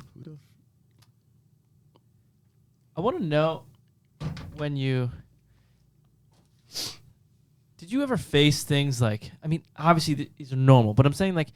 want to know when did you ever face things like, I mean, obviously these are normal, but I'm saying like,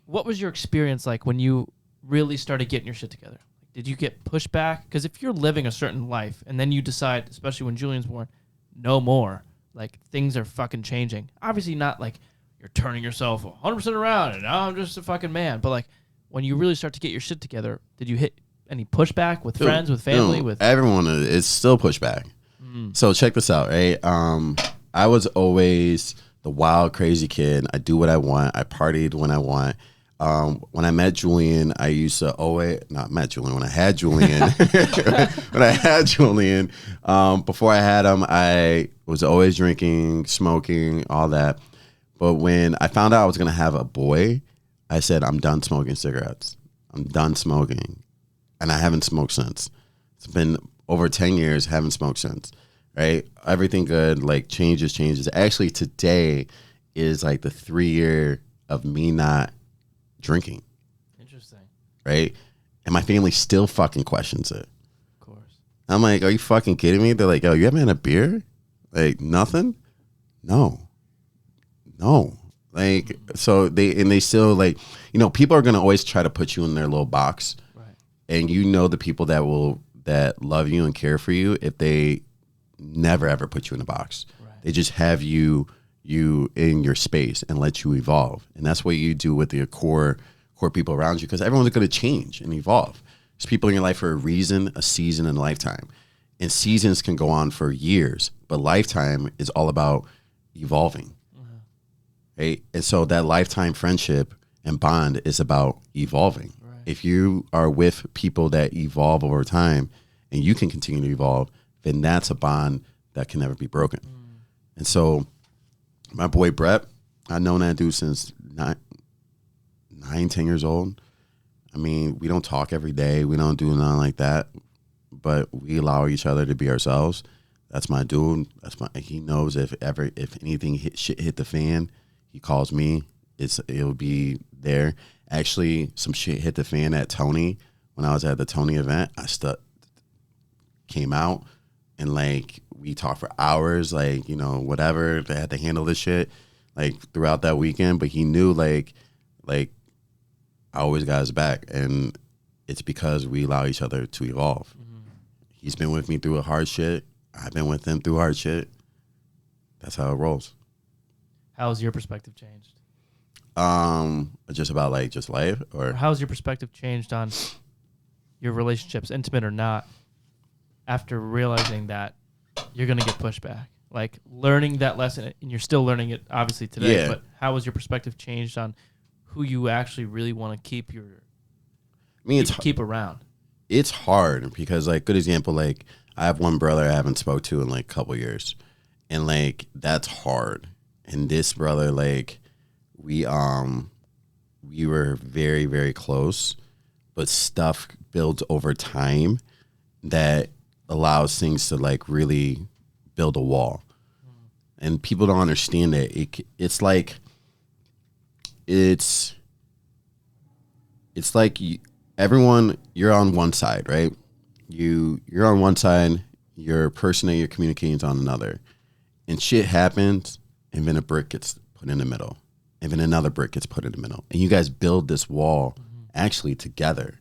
what was your experience like when you really started getting your shit together? Did you get pushback? Because if you're living a certain life and then you decide, especially when Julian's born, no more, like things are fucking changing. Obviously not like you're turning yourself 100% around and now I'm just a fucking man. But like when you really start to get your shit together, did you hit any pushback with friends, with family, with everyone? It's still pushback. So check this out, right? I was always the wild, crazy kid. I do what I want. I partied when I want. When I met Julian, I used to always not met Julian. When I had Julian, before I had him, I was always drinking, smoking, all that. But when I found out I was gonna have a boy, I said, I'm done smoking cigarettes. I'm done smoking, and I haven't smoked since. It's been over 10 years. Haven't smoked since. Right? Everything good. Like changes. Actually, today is like the 3-year of me not drinking. Interesting. Right? And my family still fucking questions it. Of course. I'm like, are you fucking kidding me? They're like, yo, you haven't had a beer? Like, nothing? No. Like, so they still like, you know, people are going to always try to put you in their little box. Right. And you know the people that love you and care for you, if they never ever put you in a box. Right. They just have you in your space and let you evolve. And that's what you do with the core people around you, because everyone's going to change and evolve. There's people in your life for a reason, a season, and a lifetime. And seasons can go on for years, but lifetime is all about evolving. Mm-hmm. Right? And so that lifetime friendship and bond is about evolving. Right. If you are with people that evolve over time and you can continue to evolve, then that's a bond that can never be broken. And so my boy Brett, I've known that dude since 10 years old. I mean, we don't talk every day. We don't do nothing like that, but we allow each other to be ourselves. That's my dude. He knows if anything shit hit the fan, he calls me. It'll be there. Actually, some shit hit the fan at Tony when I was at the Tony event. I came out. And like we talked for hours, like, you know, whatever. They had to handle this shit like throughout that weekend. But he knew like I always got his back, and it's because we allow each other to evolve. Mm-hmm. He's been with me through a hard shit. I've been with him through hard shit. That's how it rolls. How's your perspective changed? Just about like just life, or how's your perspective changed on your relationships, intimate or not, after realizing that you're going to get pushback, like learning that lesson, and you're still learning it obviously today, yeah. But how has your perspective changed on who you actually really want to keep keep around? It's hard because like, good example, like I have one brother I haven't spoke to in like a couple years, and like, that's hard. And this brother, like we were very, very close, but stuff builds over time that allows things to like really build a wall. And people don't understand it. It's like everyone, you're on one side, right? You're on one side, your person that you're communicating is on another. And shit happens, and then a brick gets put in the middle. And then another brick gets put in the middle. And you guys build this wall actually together.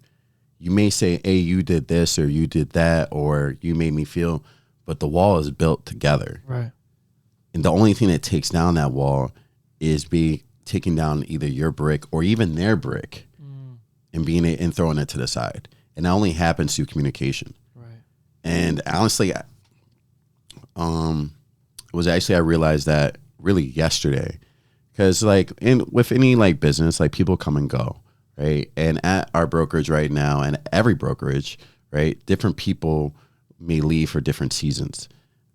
You may say, hey, you did this or you did that, or you made me feel, but the wall is built together. Right. And the only thing that takes down that wall is taking down either your brick or even their brick and throwing it to the side. And that only happens through communication. Right. And honestly, it was actually, I realized that really yesterday, because like with any like business, like people come and go. Right. And at our brokerage right now, and every brokerage, right, different people may leave for different seasons.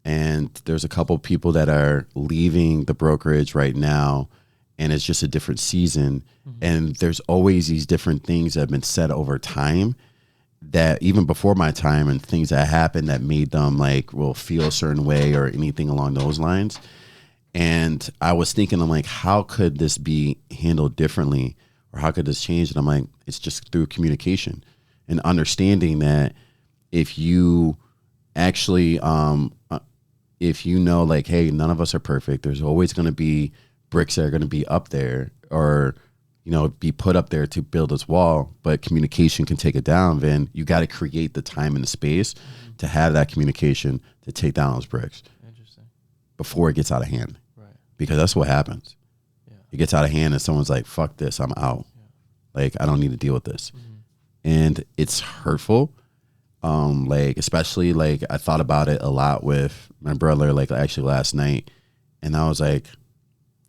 And there's a couple people that are leaving the brokerage right now, and it's just a different season. And there's always these different things that have been said over time that even before my time, and things that happened that made them like will feel a certain way or anything along those lines. And I was thinking, I'm like, how could this be handled differently, or how could this change? And I'm like, it's just through communication and understanding that if you actually if you know, like, hey, none of us are perfect, there's always going to be bricks that are going to be up there, or be put up there to build this wall, but communication can take it down. Then you got to create the time and the space to have that communication to take down those bricks. Interesting. Before it gets out of hand. Right. Because that's what happens. Yeah. It gets out of hand and someone's like, fuck this, I'm out. Yeah. Like, I don't need to deal with this. And it's hurtful. Like, especially, like, I thought about it a lot with my brother, like, actually last night. And I was like,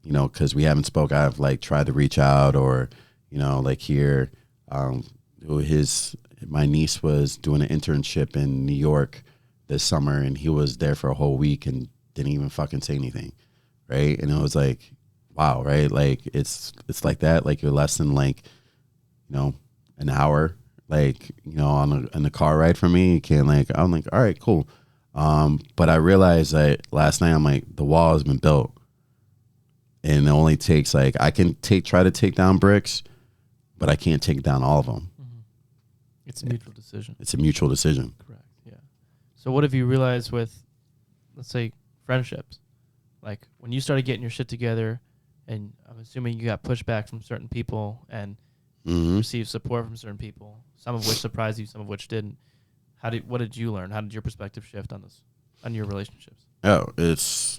because we haven't spoke, I've, like, tried to reach out, or, like, here, my niece was doing an internship in New York this summer, and he was there for a whole week and didn't even fucking say anything, right? And it was like, wow, right? Like, it's like that. Like, you're less than, like, an hour, like, on the car ride from me. You can't, like, I'm like, all right, cool. But I realized that last night, I'm like, the wall has been built. And it only takes, like, I can try to take down bricks, but I can't take down all of them. It's a mutual decision. It's a mutual decision. Correct. Yeah. So what have you realized with, let's say, friendships? Like, when you started getting your shit together, and I'm assuming you got pushback from certain people and received support from certain people, some of which surprised you, some of which didn't. What did you learn? How did your perspective shift on this, on your relationships? Oh, it's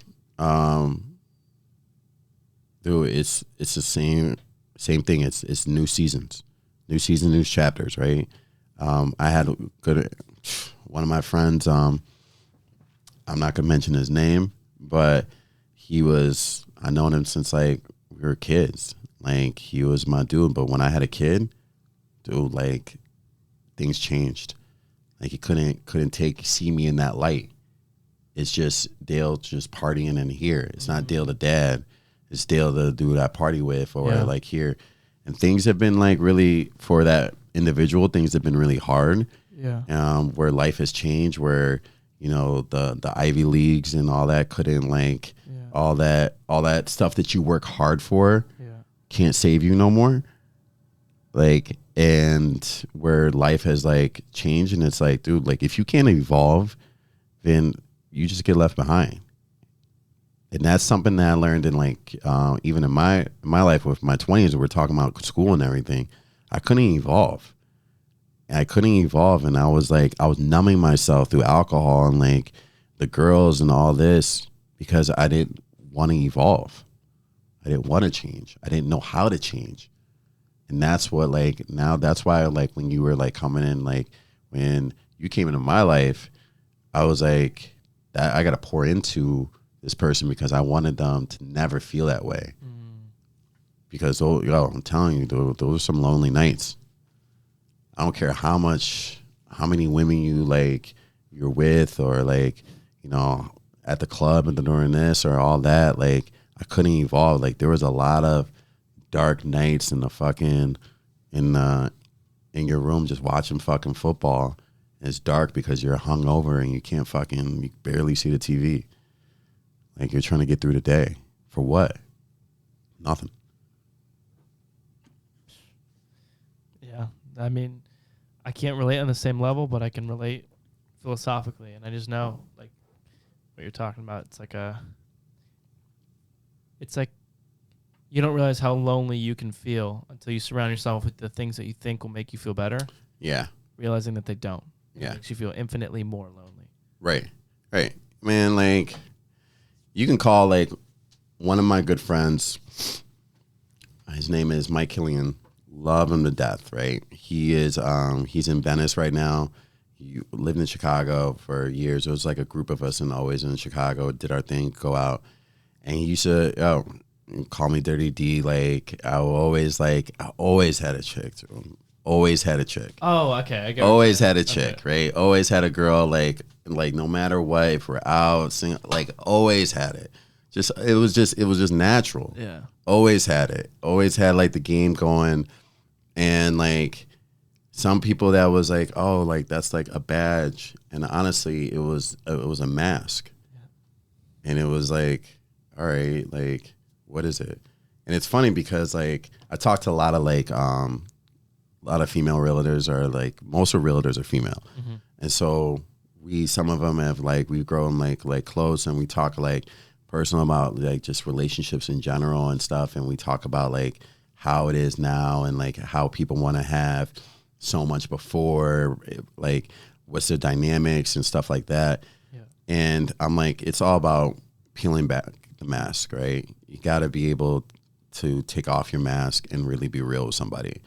dude, it's the same thing. It's new seasons, new chapters, right? I had one of my friends. I'm not gonna mention his name, but I known him since, like, we were kids. Like, he was my dude. But when I had a kid, dude, like, things changed. Like, he couldn't see me in that light. It's just Dale just partying in here. It's not Dale the dad. It's Dale the dude I party with, or like here. And things have been, like, really, for that individual, things have been really hard. Yeah. Where life has changed, where, the Ivy Leagues and all that couldn't, like, all that stuff that you work hard for can't save you no more. Like, and where life has, like, changed, and it's like, dude, like, if you can't evolve, then you just get left behind. And that's something that I learned in, like, even in my life with my 20s, we're talking about school and everything. I couldn't evolve. And I was like, I was numbing myself through alcohol and, like, the girls and all this, because I didn't want to evolve. I didn't want to change. I didn't know how to change. And that's what, like, now that's why, like, when you were, like, coming in, like, when you came into my life, I was like, I got to pour into this person, because I wanted them to never feel that way. Because, I'm telling you, those are some lonely nights. I don't care how many women you're with, or, like, at the club and during this or all that, like, I couldn't evolve. Like, there was a lot of dark nights in your room just watching fucking football. It's dark because you're hungover and you barely see the TV. Like, you're trying to get through the day. For what? Nothing. Yeah. I mean, I can't relate on the same level, but I can relate philosophically. And I just know, like, what you're talking about. It's like you don't realize how lonely you can feel until you surround yourself with the things that you think will make you feel better. Yeah. Realizing that they don't. Yeah. It makes you feel infinitely more lonely. Right. Man, like, you can call, like, one of my good friends, his name is Mike Killian. Love him to death, right? He is, he's in Venice right now. He lived in Chicago for years. It was like a group of us and always in Chicago, did our thing, go out. And he used to call me Dirty D. Like, I always had a chick to him. always had a chick. Oh, okay. I get Always had a chick, right? Always had a girl, like no matter what, if we're out, like always had it. It was just natural. Yeah. Always had it. Always had like the game going, and like some people that was like, oh, like that's like a badge, and honestly, it was a mask, and it was like, all right, like what is it? And it's funny because like I talked to a lot of female realtors, or like most of realtors are female, and so some of them have like we've grown like close, and we talk like personal about like just relationships in general and stuff, and we talk about like how it is now and like how people want to have so much before, like what's the dynamics and stuff like that. Yeah. And I'm like, it's all about peeling back the mask, right? You got to be able to take off your mask and really be real with somebody,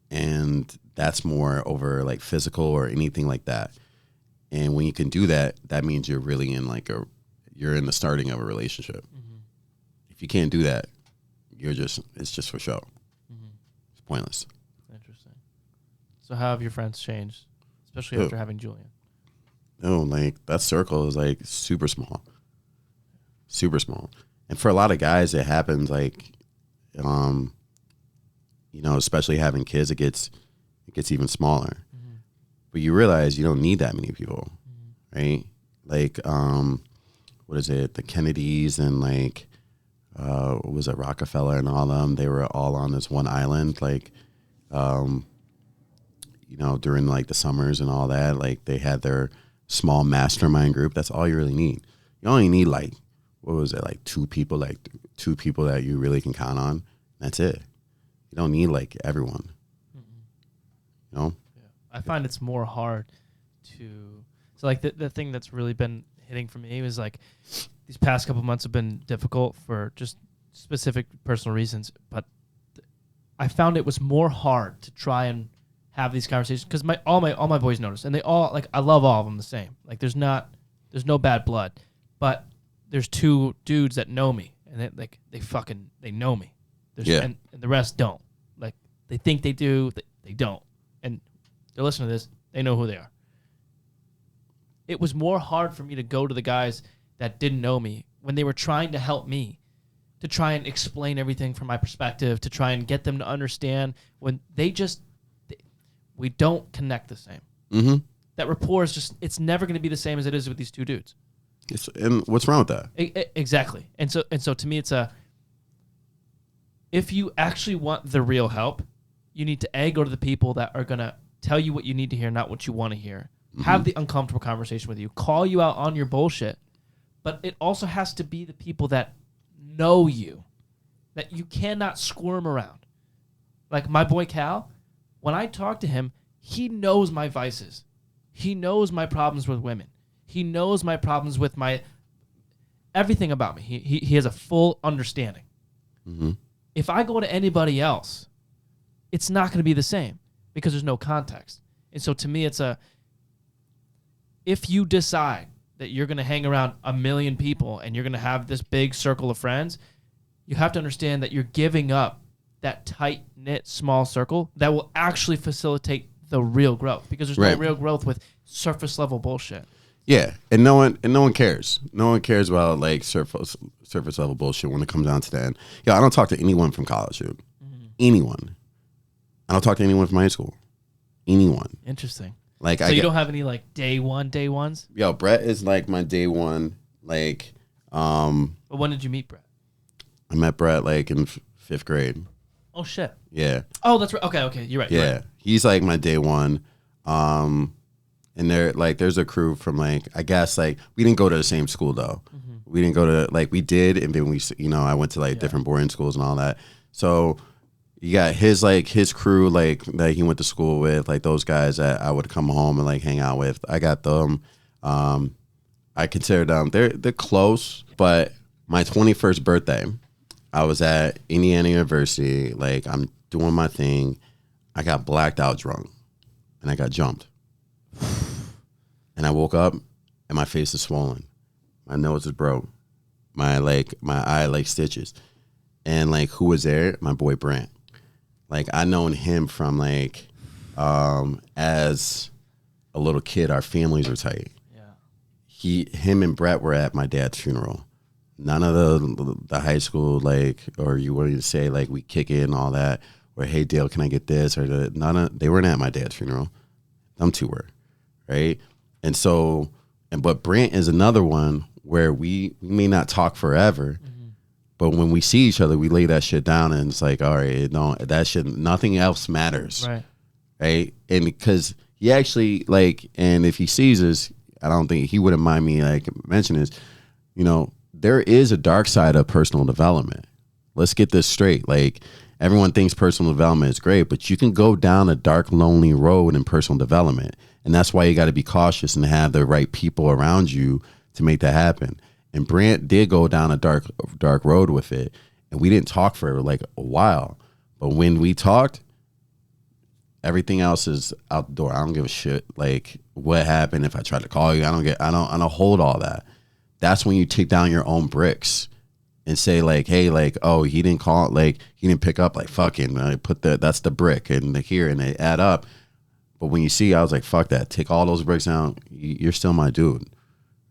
and that's more over like physical or anything like that. And when you can do that, that means you're really in like you're in the starting of a relationship. If you can't do that, it's just for show. It's pointless. Interesting. So how have your friends changed, especially after having Julian? No, like that circle is like super small. And for a lot of guys, it happens like, especially having kids, it gets even smaller. But you realize you don't need that many people, right? Like, what is it? The Kennedys and like, what was it? Rockefeller and all of them. They were all on this one island, like, during like the summers and all that. Like they had their small mastermind group. That's all you really need. You only need like, what was it? Like two people that you really can count on. That's it. You don't need like everyone. You know? Yeah. I find it's more hard so like the thing that's really been hitting for me was like these past couple months have been difficult for just specific personal reasons, but I found it was more hard to try and have these conversations because all my boys notice, and they all like, I love all of them the same. Like there's no bad blood, but there's two dudes that know me, and they know me. And the rest don't. Like they think they do, they don't, and they're listening to this. They know who they are. It was more hard for me to go to the guys that didn't know me when they were trying to help me, to try and explain everything from my perspective, to try and get them to understand when we don't connect the same. Mm-hmm. That rapport is it's never going to be the same as it is with these two dudes. And what's wrong with that? Exactly. And so to me, it's if you actually want the real help, you need to go to the people that are going to tell you what you need to hear, not what you want to hear. Have the uncomfortable conversation with you, call you out on your bullshit. But it also has to be the people that know you, that you cannot squirm around. Like my boy Cal, when I talk to him, he knows my vices. He knows my problems with women. He knows my problems with everything about me. He has a full understanding. Mm-hmm. If I go to anybody else, it's not going to be the same because there's no context. And so to me, it's if you decide that you're going to hang around 1 million people and you're going to have this big circle of friends, you have to understand that you're giving up that tight-knit small circle that will actually facilitate the real growth, because there's no real growth with surface-level bullshit. Yeah, and no one cares. No one cares about like surface level bullshit when it comes down to the end. I don't talk to anyone from college, dude. Anyone. I don't talk to anyone from high school. Anyone. Interesting. Like, so you don't have any like day ones? Yo, Brett is like my day one. Like, but when did you meet Brett? I met Brett like in 5th grade. Oh shit. Yeah. Oh, that's right. Okay, you're right. Yeah, you're right. He's like my day one. And there's a crew from like, I guess like we didn't go to the same school though. We didn't go to like, we did, and then I went to like different boarding schools and all that. So you got his crew like that he went to school with, like those guys that I would come home and like hang out with. I got them. I consider them, they're close, but my 21st birthday, I was at Indiana University, like I'm doing my thing. I got blacked out drunk and I got jumped. And I woke up and my face is swollen. My nose is broke. My eye like stitches. And like, who was there? My boy Brant. Like, I known him from like as a little kid, our families are tight. Him and Brett were at my dad's funeral. None of the high school, like, or you wanted to say, like, we kick it and all that, or, hey, Dale, can I get this? Or they weren't at my dad's funeral. Them two were, right? And so, but Brant is another one where we may not talk forever, but when we see each other, we lay that shit down, and it's like, all right, no, that shit, nothing else matters. Right? And because he actually, like, and if he sees us, I don't think he wouldn't mind me, like, mentioning this, you know, there is a dark side of personal development. Let's get this straight. Like, everyone thinks personal development is great, but you can go down a dark, lonely road in personal development. And that's why you got to be cautious and have the right people around you to make that happen. And Brant did go down a dark road with it. And we didn't talk for like a while. But when we talked, everything else is out the door. I don't give a shit. Like, what happened if I try to call you? I don't hold all that. That's when you take down your own bricks and say, like, hey, like, oh, he didn't call, like, he didn't pick up, like, fucking that's the brick and here, and they add up. But when you see, I was like, fuck that. Take all those bricks down. You're still my dude,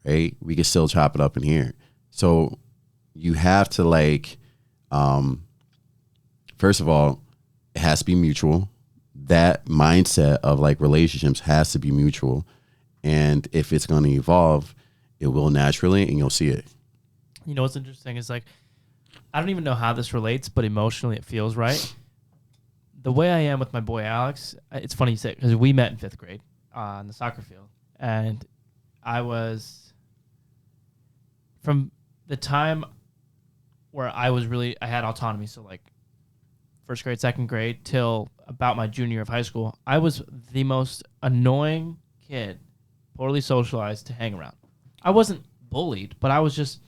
right? We can still chop it up in here. So you have to, like, first of all, it has to be mutual. That mindset of, like, relationships has to be mutual. And if it's going to evolve, it will naturally, and you'll see it. You know what's interesting is, like, I don't even know how this relates, but emotionally it feels right. The way I am with my boy Alex, it's funny you say it, because we met in 5th grade on the soccer field. And I was, from the time where I had autonomy, so, like, 1st grade, 2nd grade, till about my junior year of high school, I was the most annoying kid, poorly socialized to hang around. I wasn't bullied, but I was just,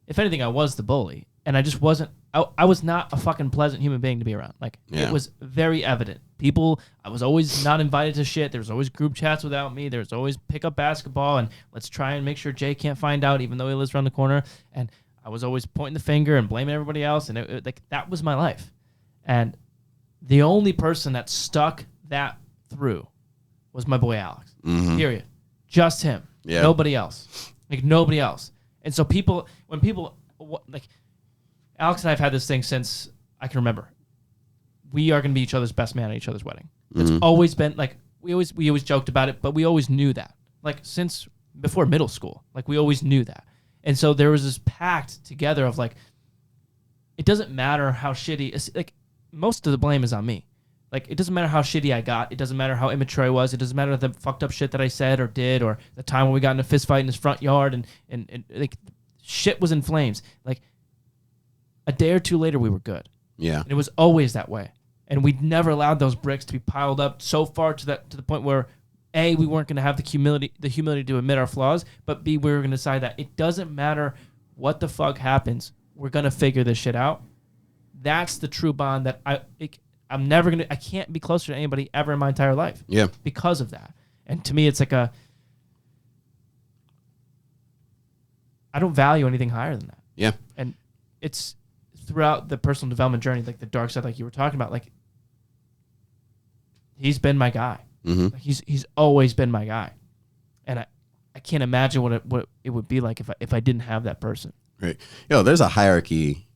if anything, I was the bully. And I just wasn't, I was not a fucking pleasant human being to be around. Like, It was very evident. I was always not invited to shit. There was always group chats without me. There was always pick up basketball and let's try and make sure Jay can't find out, even though he lives around the corner. And I was always pointing the finger and blaming everybody else. And like, that was my life. And the only person that stuck that through was my boy Alex. Period. Just him. Yeah. Nobody else. Like, nobody else. And so when people, like, Alex and I have had this thing since I can remember. We are going to be each other's best man at each other's wedding. It's always been, like, we always joked about it, but we always knew that. Like, since before middle school, like, we always knew that. And so there was this pact together of, like, it doesn't matter how shitty, like, most of the blame is on me. Like, it doesn't matter how shitty I got. It doesn't matter how immature I was. It doesn't matter the fucked up shit that I said or did, or the time when we got in a fist fight in his front yard and like, shit was in flames. Like, a day or two later, we were good. Yeah. And it was always that way. And we never allowed those bricks to be piled up so far to the point where, A, we weren't going to have the humility to admit our flaws, but B, we were going to decide that it doesn't matter what the fuck happens. We're going to figure this shit out. That's the true bond that I'm never going to, I can't be closer to anybody ever in my entire life. Yeah. Because of that. And to me, it's like I don't value anything higher than that. Yeah. And it's throughout the personal development journey, like the dark side, like you were talking about, like, he's been my guy. Like, he's always been my guy. And I can't imagine what it would be like if I didn't have that person. Right. There's a hierarchy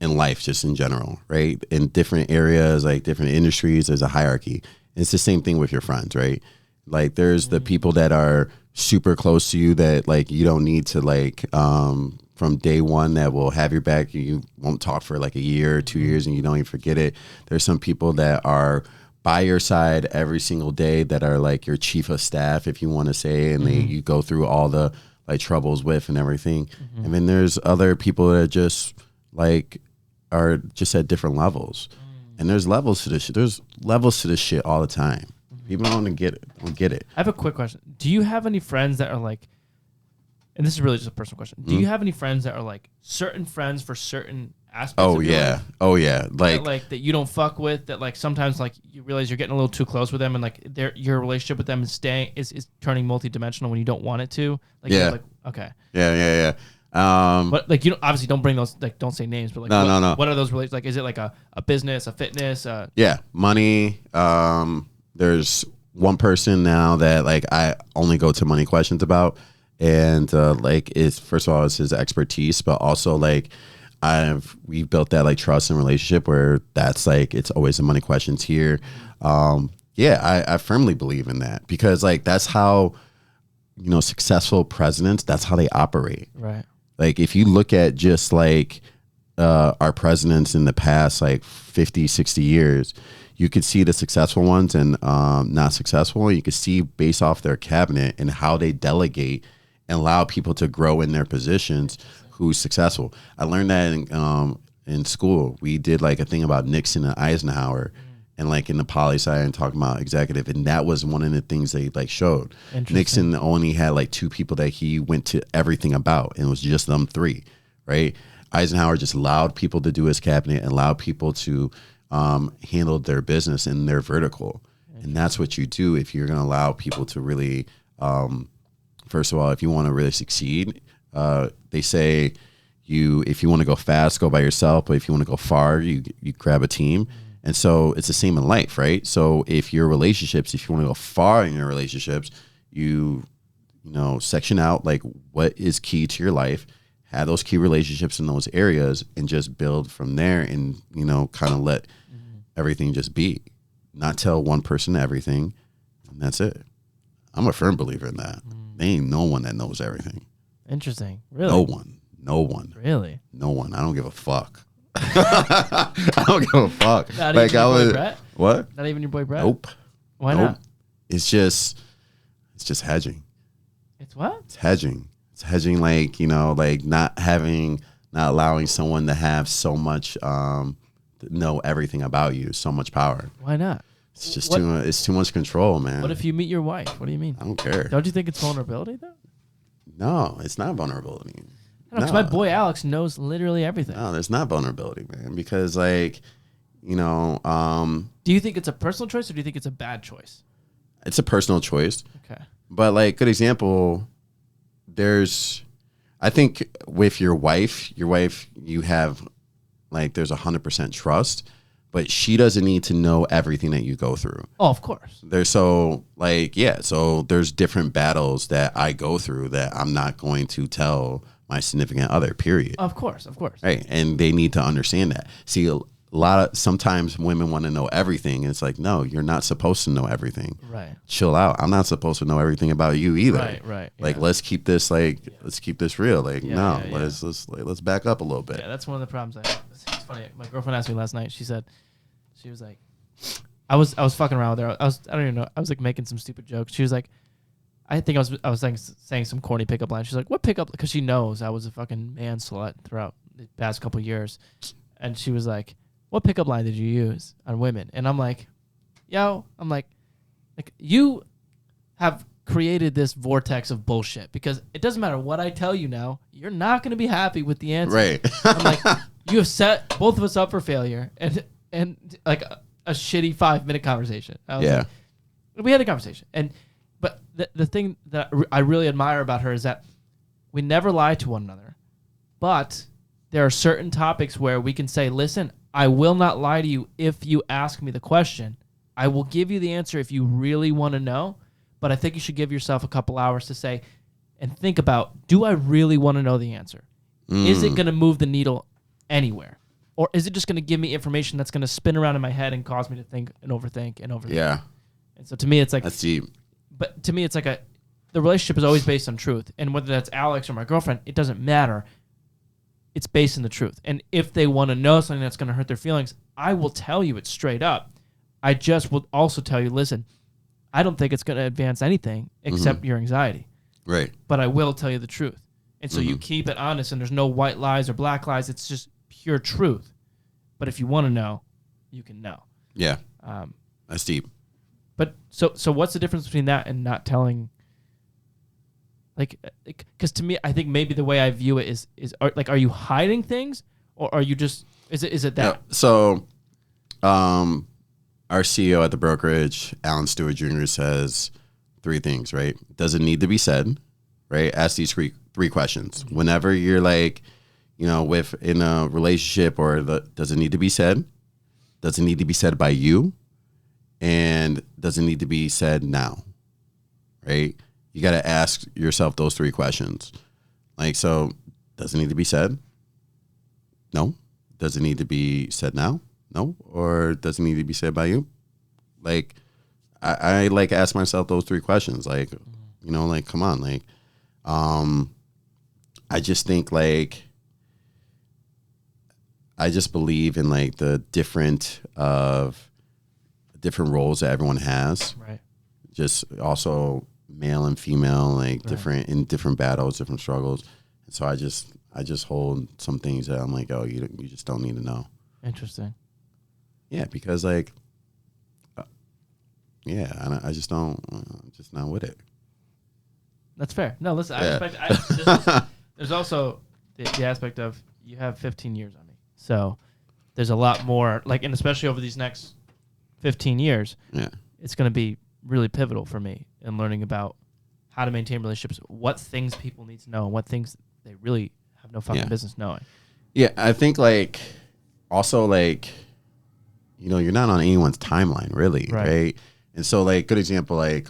in life, just in general, right? In different areas, like different industries, there's a hierarchy. And it's the same thing with your friends, right? Like, there's the people that are super close to you that, like, you don't need to, like, from day one, that will have your back. You won't talk for like a year or 2 years and you don't even forget it. There's some people that are by your side every single day that are like your chief of staff, if you want to say, and you go through all the, like, troubles with and everything. And then there's other people that are just, like, are just at different levels. And there's levels to this shit. There's levels to this shit all the time. People don't get it. I have a quick question. Do you have any friends that are like, and this is really just a personal question, do you have any friends that are like certain friends for certain aspects of your life? Oh yeah. Like that you don't fuck with, that, like, sometimes, like, you realize you're getting a little too close with them, and, like, your relationship with them is turning multidimensional when you don't want it to. Like, yeah. Like, okay. Yeah. But, like, you obviously don't bring those, like, don't say names, but, like, no. What are those relations? Like, is it like a business, a fitness? Yeah, money, there's one person now that like I only go to money questions about, and like it's first of all it's his expertise, but also like we've built that like trust and relationship where that's like it's always the money questions here. Yeah, I firmly believe in that because like that's how successful presidents, that's how they operate. Right. Like if you look at just like our presidents in the past like 50, 60 years, you could see the successful ones and not successful. You could see based off their cabinet and how they delegate and allow people to grow in their positions who's successful. I learned that in school. We did like a thing about Nixon and Eisenhower and like in the poli sci and talking about executive. And that was one of the things they like showed. Nixon only had like 2 people that he went to everything about, and it was just them 3, right? Eisenhower just allowed people to do his cabinet and allowed people to handle their business in their vertical. And that's what you do if you're going to allow people to really, first of all, if you want to really succeed, they say if you want to go fast, go by yourself. But if you want to go far, you grab a team. And so it's the same in life, right? So if your relationships, if you want to go far in your relationships, you section out like what is key to your life, have those key relationships in those areas, and just build from there and, kind of let everything just be. Not tell one person everything, and that's it. I'm a firm believer in that. There ain't no one that knows everything. Interesting. Really? No one. Really? No one. I don't give a fuck. I don't give a fuck. Not like even your boy Brett? What? Not even your boy Brett? Nope. Why not? It's just hedging. It's what? It's hedging. It's hedging, like, like not allowing someone to have so much, know everything about you, so much power. Why not? It's just too much control, man. What if you meet your wife? What do you mean? I don't care. Don't you think it's vulnerability though? No, it's not vulnerability. Because my boy Alex knows literally everything. No, there's not vulnerability, man. Because like, do you think it's a personal choice or do you think it's a bad choice? It's a personal choice. Okay. But like, good example, I think with your wife, you have like, there's 100% trust, but she doesn't need to know everything that you go through. Oh, of course. So there's different battles that I go through that I'm not going to tell my significant other, period. Of course. Right. And they need to understand that. See, sometimes women want to know everything. And it's like, no, you're not supposed to know everything. Right. Chill out. I'm not supposed to know everything about you either. Right. Like, let's keep this real. Like, let's back up a little bit. Yeah, that's one of the problems I have. It's funny. My girlfriend asked me last night. She was like, I was fucking around with her. I don't even know. I was like making some stupid jokes. She was like, I think I was saying some corny pickup line. She's like, what pickup? Because she knows I was a fucking man slut throughout the past couple of years. And she was like, what pickup line did you use on women? And I'm like, you have created this vortex of bullshit because it doesn't matter what I tell you now, you're not going to be happy with the answer. Right. I'm like, you have set both of us up for failure and like a shitty 5-minute conversation. Like, we had a conversation. But the thing that I really admire about her is that we never lie to one another. But there are certain topics where we can say, listen, I will not lie to you if you ask me the question. I will give you the answer if you really want to know. But I think you should give yourself a couple hours to say and think about, do I really want to know the answer? Is it going to move the needle anywhere? Or is it just going to give me information that's going to spin around in my head and cause me to think and overthink and overthink? Yeah. And so to me, it's like... That's deep. But to me, it's like the relationship is always based on truth. And whether that's Alex or my girlfriend, it doesn't matter. It's based on the truth. And if they want to know something that's going to hurt their feelings, I will tell you it straight up. I just will also tell you, listen, I don't think it's going to advance anything except your anxiety. Right. But I will tell you the truth. And so you keep it honest and there's no white lies or black lies. It's just pure truth. But if you want to know, you can know. Yeah. That's deep. But so what's the difference between that and not telling? Like, because to me, I think maybe the way I view it is are you hiding things or are you just is it that? Yeah. So, our CEO at the brokerage, Alan Stewart Jr. says 3 things. Right? Does it need to be said? Right? Ask these 3 questions. Whenever you're like, in a relationship, does it need to be said? Does it need to be said by you? and does it need to be said now? Right? You got to ask yourself those 3 questions. Like, so does it need to be said? No. Does it need to be said now? No. Or does it need to be said by you? Like, I like ask myself those 3 questions. Like, you know, like, come on, like, I just think like, I just believe in like the different roles that everyone has. Right. Just also male and female, like different in different battles, different struggles. And so I just hold some things that I'm like, oh, you just don't need to know. Interesting. Yeah, because like, I just don't. I'm just not with it. That's fair. No, listen, Yeah. I respect. There's also the aspect of you have 15 years on me, so there's a lot more. Like, and especially over these next 15 years, it's going to be really pivotal for me in learning about how to maintain relationships, what things people need to know, and what things they really have no fucking business knowing. Yeah, I think like also like, you know, you're not on anyone's timeline really, right? And so like good example, like,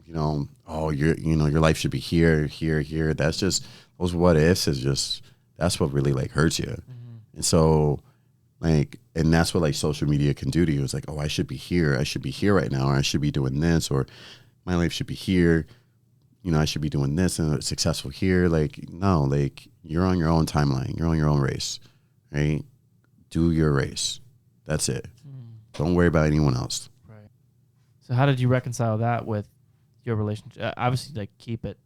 you know, oh, your life should be here, here, here. That's just those what ifs is just that's what really like hurts you. And so like, and that's what like social media can do to you. It's like, oh, I should be here right now, or I should be doing this, or my life should be here. You know, I should be doing this and successful here. Like, no, like you're on your own timeline. You're on your own race, right? Do your race. That's it. Don't worry about anyone else. Right. So how did you reconcile that with your relationship? Obviously, like keep it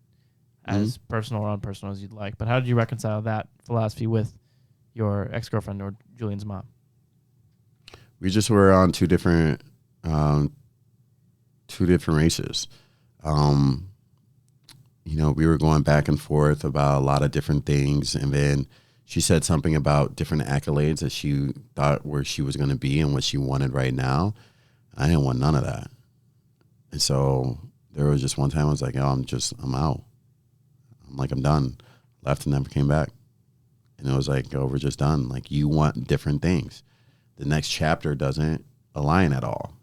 as personal or unpersonal as you'd like, but how did you reconcile that philosophy with your ex-girlfriend or Julian's mom? We just were on two different races. You know, we were going back and forth about a lot of different things, and then she said something about different accolades that she thought where she was going to be and what she wanted right now. I didn't want none of that. And so there was just one time I was like, oh, I'm out. I'm like, I'm done. Left and never came back. And it was like, oh, we're just done. Like, you want different things. The next chapter doesn't align at all,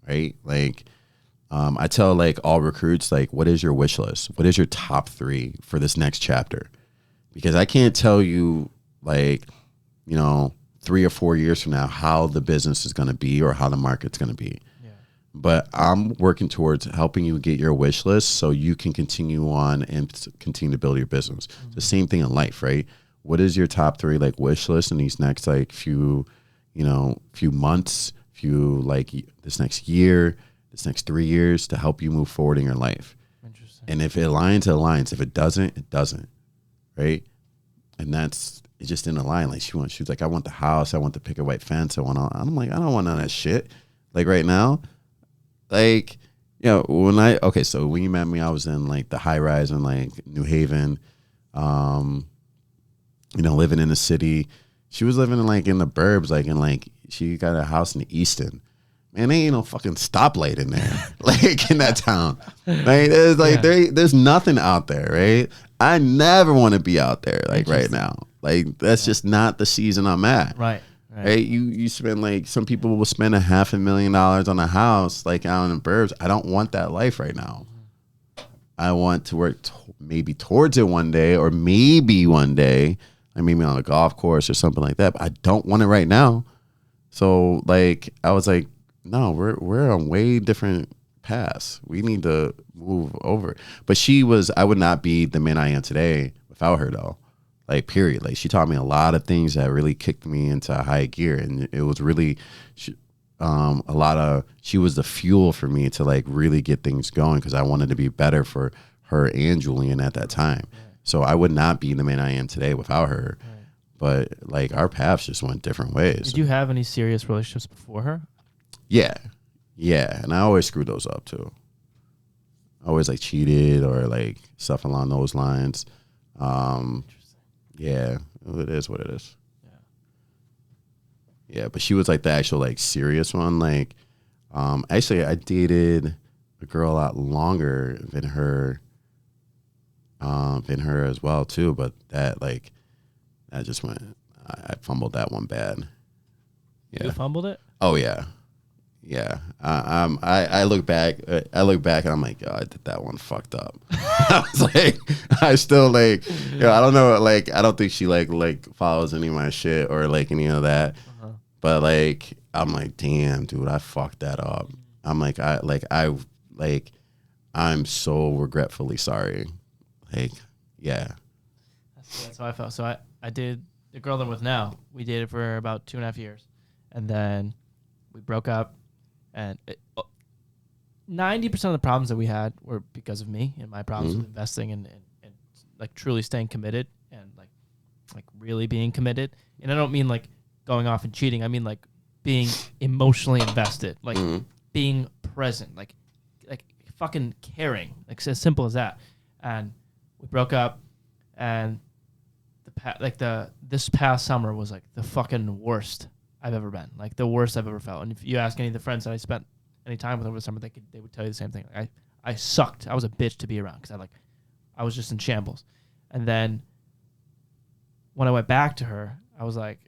right? Like, I tell like all recruits, like, what is your wish list? What is your top 3 for this next chapter? Because I can't tell you like, you know, 3 or 4 years from now how the business is going to be or how the market's going to be. Yeah. But I'm working towards helping you get your wish list so you can continue on and continue to build your business. The same thing in life, right? What is your top 3 like wish list in these next like few months, this next year, this next 3 years to help you move forward in your life. Interesting. And if it aligns, it aligns. If it doesn't, it doesn't. Right? And it just didn't align. Like she was like, I want the house, I want the picket white fence, I'm like, I don't want none of that shit. Like right now, like, you know, so when you met me, I was in like the high rise in like New Haven, you know, living in the city. She was living in the burbs, she got a house in Easton. Man, there ain't no fucking stoplight in there, like in that town. Like there's nothing out there, right? I never want to be out there like right now. Like that's just not the season I'm at. Right. Right. You spend like some people will spend $500,000 on a house like out in the burbs. I don't want that life right now. I want to work maybe towards it one day, or maybe one day, like maybe on a golf course or something like that. But I don't want it right now. So like I was like, no, we're on way different paths. We need to move over. But I would not be the man I am today without her though. Like period. Like she taught me a lot of things that really kicked me into high gear, and it was really she was the fuel for me to like really get things going because I wanted to be better for her and Julian at that time. Right. So I would not be the man I am today without her. Right. But like our paths just went different ways. Did you have any serious relationships before her? Yeah. And I always screwed those up too. I always like cheated or like stuff along those lines. Yeah, it is what it is. Yeah, but she was like the actual like serious one. Like, actually, I dated a girl a lot longer than her as well too. But that just went. I fumbled that one bad. Yeah. You fumbled it? Oh yeah. yeah. I look back. I look back and I'm like, oh, I did that one fucked up. I was like, I still like, I don't know. Like, I don't think she like follows any of my shit or like any of that. But like, I'm like, damn, dude, I fucked that up. I'm like, I'm so regretfully sorry. Like, yeah. That's how I felt. So I did the girl that I'm with now. We dated for about 2.5 years, and then we broke up. And 90% of the problems that we had were because of me and my problems with investing and like truly staying committed and like really being committed. And I don't mean like going off and cheating. I mean like being emotionally invested, like being present, like fucking caring, like as simple as that. And we broke up, and this past summer was like the fucking worst I've ever been, like the worst I've ever felt. And if you ask any of the friends that I spent any time with over the summer, they would tell you the same thing. Like I sucked. I was a bitch to be around because I was just in shambles. And then when I went back to her, I was like,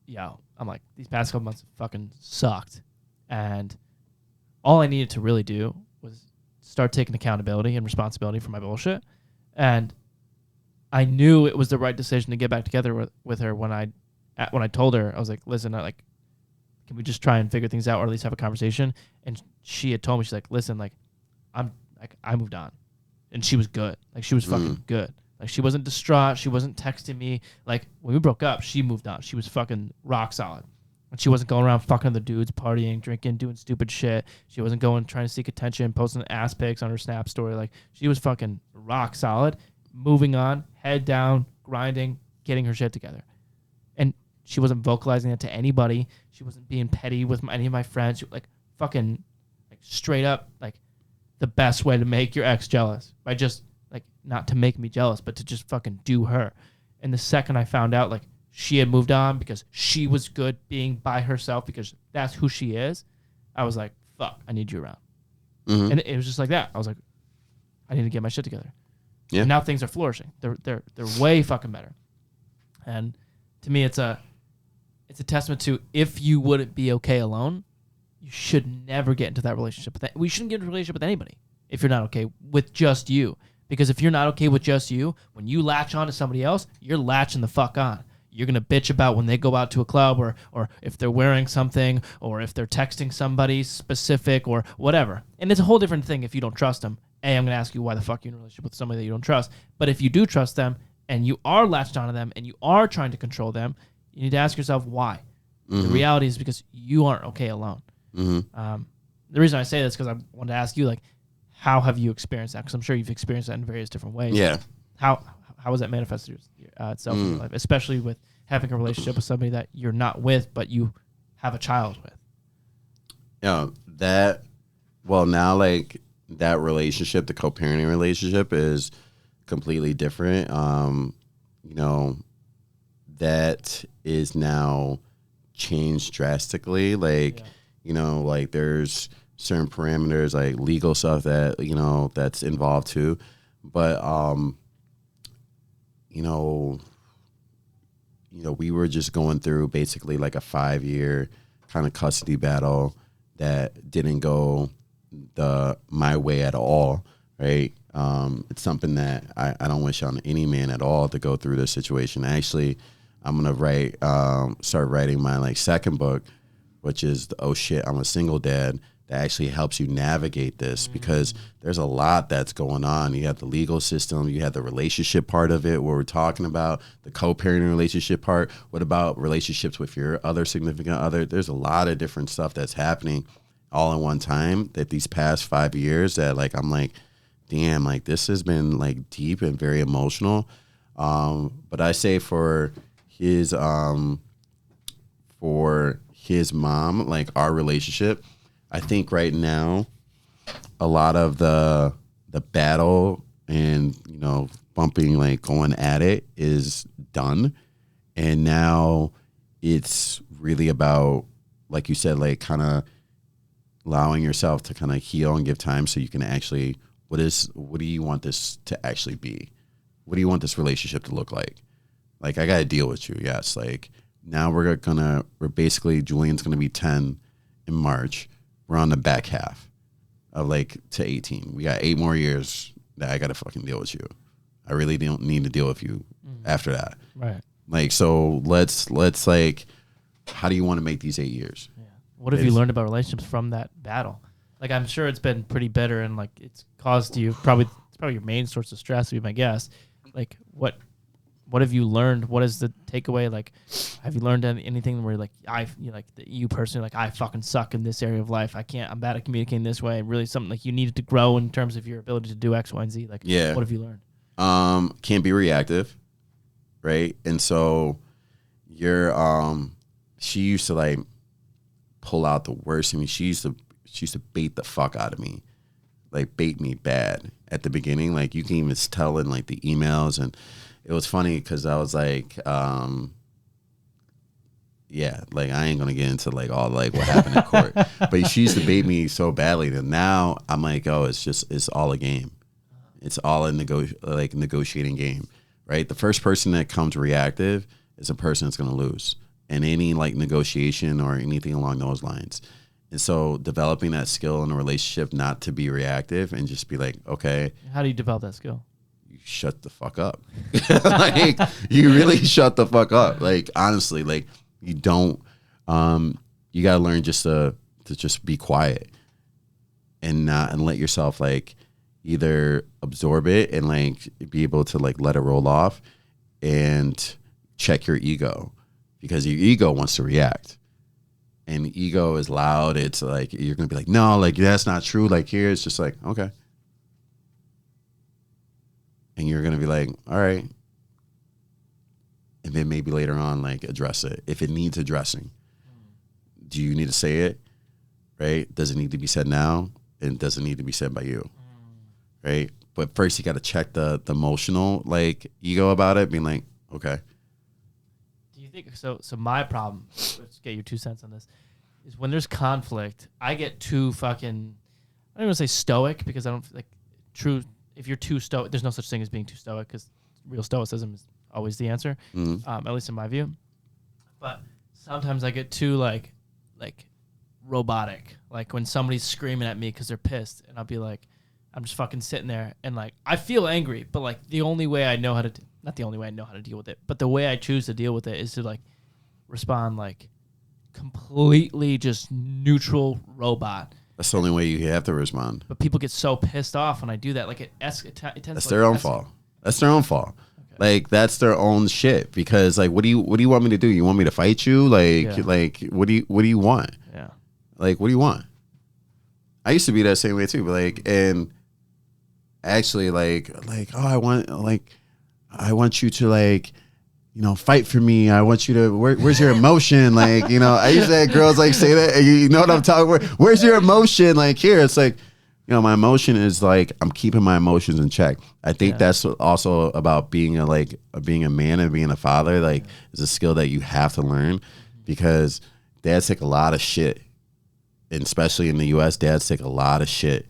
yo, I'm like, these past couple months fucking sucked. And all I needed to really do was start taking accountability and responsibility for my bullshit. And I knew it was the right decision to get back together with her when I told her. I was like, listen, can we just try and figure things out or at least have a conversation? And she had told me, she's like, listen, like, I moved on. And she was good. Like, she was fucking good. Like, she wasn't distraught. She wasn't texting me. Like, when we broke up, she moved on. She was fucking rock solid. And she wasn't going around fucking other dudes, partying, drinking, doing stupid shit. She wasn't going trying to seek attention, posting ass pics on her Snap story. Like, she was fucking rock solid, moving on, head down, grinding, getting her shit together. And she wasn't vocalizing it to anybody. She wasn't being petty with any of my friends. She, like, fucking, like, straight up, like, the best way to make your ex jealous by just, like, not to make me jealous, but to just fucking do her. And the second I found out, like, she had moved on because she was good being by herself because that's who she is, I was like, fuck, I need you around. And it was just like that. I was like, I need to get my shit together. Yeah. And now things are flourishing. They're way fucking better. And to me, it's a testament to, if you wouldn't be okay alone, you should never get into that relationship. We shouldn't get into a relationship with anybody if you're not okay with just you. Because if you're not okay with just you, when you latch on to somebody else, you're latching the fuck on. You're going to bitch about when they go out to a club or if they're wearing something or if they're texting somebody specific or whatever. And it's a whole different thing if you don't trust them. I'm going to ask you why the fuck you're in a relationship with somebody that you don't trust. But if you do trust them and you are latched onto them and you are trying to control them, you need to ask yourself why. The reality is because you aren't okay alone. The reason I say this is because I wanted to ask you, like, how have you experienced that? Because I'm sure you've experienced that in various different ways. Yeah. How has that manifested itself in your life, especially with having a relationship with somebody that you're not with, but you have a child with? Now, like, that relationship, the co-parenting relationship, is completely different. That is now changed drastically. Like, like there's certain parameters, like legal stuff that, that's involved too. But, we were just going through basically like a 5-year kind of custody battle that didn't go my way at all, right? It's something that I don't wish on any man at all to go through this situation. Actually, I'm gonna start writing my like second book, which is Oh Shit, I'm a Single Dad, that actually helps you navigate this, because there's a lot that's going on. You have the legal system, you have the relationship part of it, where we're talking about the co-parenting relationship part. What about relationships with your other significant other? There's a lot of different stuff that's happening all in one time, that these past 5 years, that like, I'm like, damn, like this has been like deep and very emotional. But I say for his mom, like our relationship, I think right now a lot of the battle and, bumping, like going at it, is done. And now it's really about, like you said, like kind of allowing yourself to kind of heal and give time so you can actually, what do you want this to actually be? What do you want this relationship to look like? Like, I got to deal with you. Yes. Like, now we're basically, Julian's going to be 10 in March. we're on the back half of like to 18. We got 8 more years that I got to fucking deal with you. I really don't need to deal with you after that. Right. Like, so let's like, how do you want to make these 8 years? Yeah. What have you learned about relationships from that battle? Like, I'm sure it's been pretty bitter and like it's caused you it's probably your main source of stress, would be my guess. Like, what have you learned? What is the takeaway? Like, have you learned anything where like you personally, like, I fucking suck in this area of life. I'm bad at communicating this way. Really something like you needed to grow in terms of your ability to do X, Y, and Z. Like, what have you learned? Can't be reactive, right? And so she used to like pull out the worst in me. She used to bait the fuck out of me, like bait me bad at the beginning. Like, you can even tell in like the emails. And it was funny because I was like, yeah, like I ain't gonna get into like all like what happened in court, but she used to bait me so badly that now I'm like, oh, it's all a game. It's all a negotiating game, right? The first person that comes reactive is a person that's gonna lose in any like negotiation or anything along those lines. And so developing that skill in a relationship, not to be reactive and just be like, okay. How do you develop that skill? You shut the fuck up. Like, you really shut the fuck up. Like, honestly, like, you don't, you gotta learn just to just be quiet and let yourself like either absorb it and like be able to like let it roll off and check your ego, because your ego wants to react. And ego is loud. It's like, you're going to be like, no, like, that's not true. Like, here, it's just like, okay. And you're going to be like, all right. And then maybe later on, like, address it. If it needs addressing, do you need to say it? Right? Does it need to be said now? And does it need to be said by you? Right? But first, you got to check the emotional, like, ego about it, being like, okay. So my problem, let's get your 2 cents on this, is when there's conflict, I get too fucking, I don't even say stoic, because I don't like true. If you're too stoic, there's no such thing as being too stoic, because real stoicism is always the answer, at least in my view. But sometimes I get too like robotic, like when somebody's screaming at me because they're pissed, and I'll be like, I'm just fucking sitting there, and like I feel angry, but like the only way I know how to not the only way I know how to deal with it, but the way I choose to deal with it is to like respond like completely just neutral robot. That's the only way you have to respond. But people get so pissed off when I do that. Like it tends That's to their own fault. That's their own fault. Okay. Like, that's their own shit. Because like, what do you want me to do? You want me to fight you? Like, like what do you want? Yeah. Like, what do you want? I used to be that same way too. But like, and actually like, oh, I want you to like, you know, fight for me. I want you to, where's your emotion? Like, you know, I used to have girls like say that, and you know what I'm talking about? Where's your emotion? Like, here, it's like, you know, my emotion is like, I'm keeping my emotions in check. I think that's also about being a man and being a father. Like, it's a skill that you have to learn, because dads take a lot of shit. And especially in the US, dads take a lot of shit.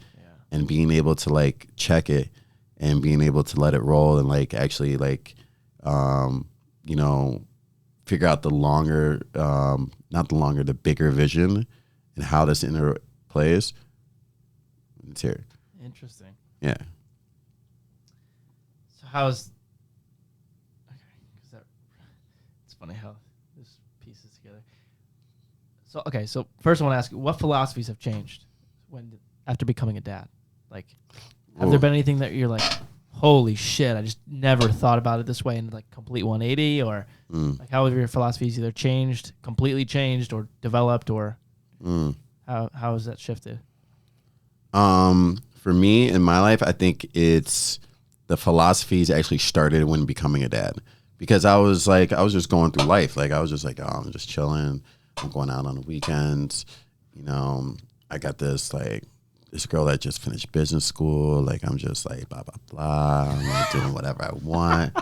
And being able to like check it and being able to let it roll and like actually like, you know, figure out the bigger vision and how this interplays. It's here. Interesting. Yeah. So how's, because it's funny how this pieces together. So, okay. So first I want to ask you, what philosophies have changed after becoming a dad? Like, have there been anything that you're like, holy shit, I just never thought about it this way, in like complete 180, or like how have your philosophies either changed, completely changed, or developed, or how has that shifted? For me in my life, I think it's the philosophies actually started when becoming a dad, because I was just going through life. Like, I was just like, oh, I'm just chilling. I'm going out on the weekends. You know, I got this girl that just finished business school. Like, I'm just like, blah, blah, blah. I'm like doing whatever I want.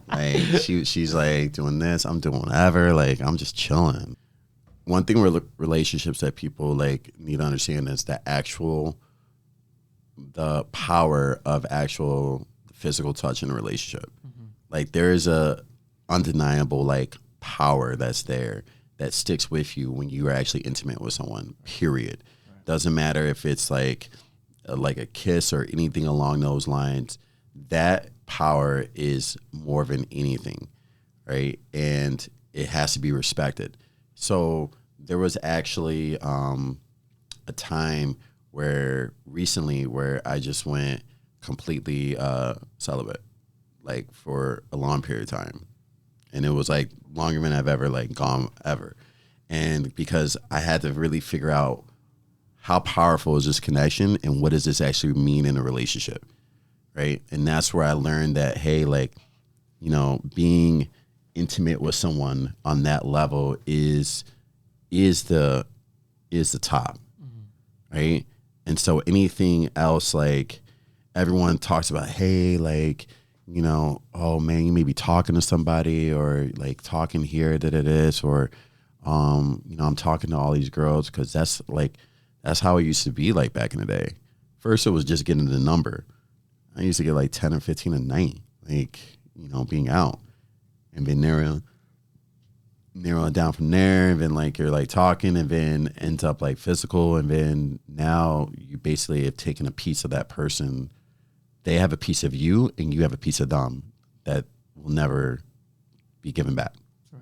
Like, she's like doing this. I'm doing whatever. Like, I'm just chilling. One thing with relationships that people like need to understand is the power of actual physical touch in a relationship. Like, there is a undeniable like power that's there that sticks with you when you are actually intimate with someone, period. Right. Doesn't matter if it's like a kiss or anything along those lines. That power is more than anything, right? And it has to be respected. So there was actually a time recently where I just went completely celibate, like for a long period of time. And it was like longer than I've ever like gone ever. And because I had to really figure out how powerful is this connection and what does this actually mean in a relationship, right? And that's where I learned that, hey, like, you know, being intimate with someone on that level is the top, right? And so anything else, like everyone talks about, hey, like, you know, oh man, you may be talking to somebody or like talking here, this, or, you know, I'm talking to all these girls because that's how it used to be like back in the day. First, it was just getting the number. I used to get like 10 or 15 a night, like, you know, being out and then narrow it down from there. And then like you're like talking and then ends up like physical. And then now you basically have taken a piece of that person. They have a piece of you and you have a piece of them that will never be given back. Right.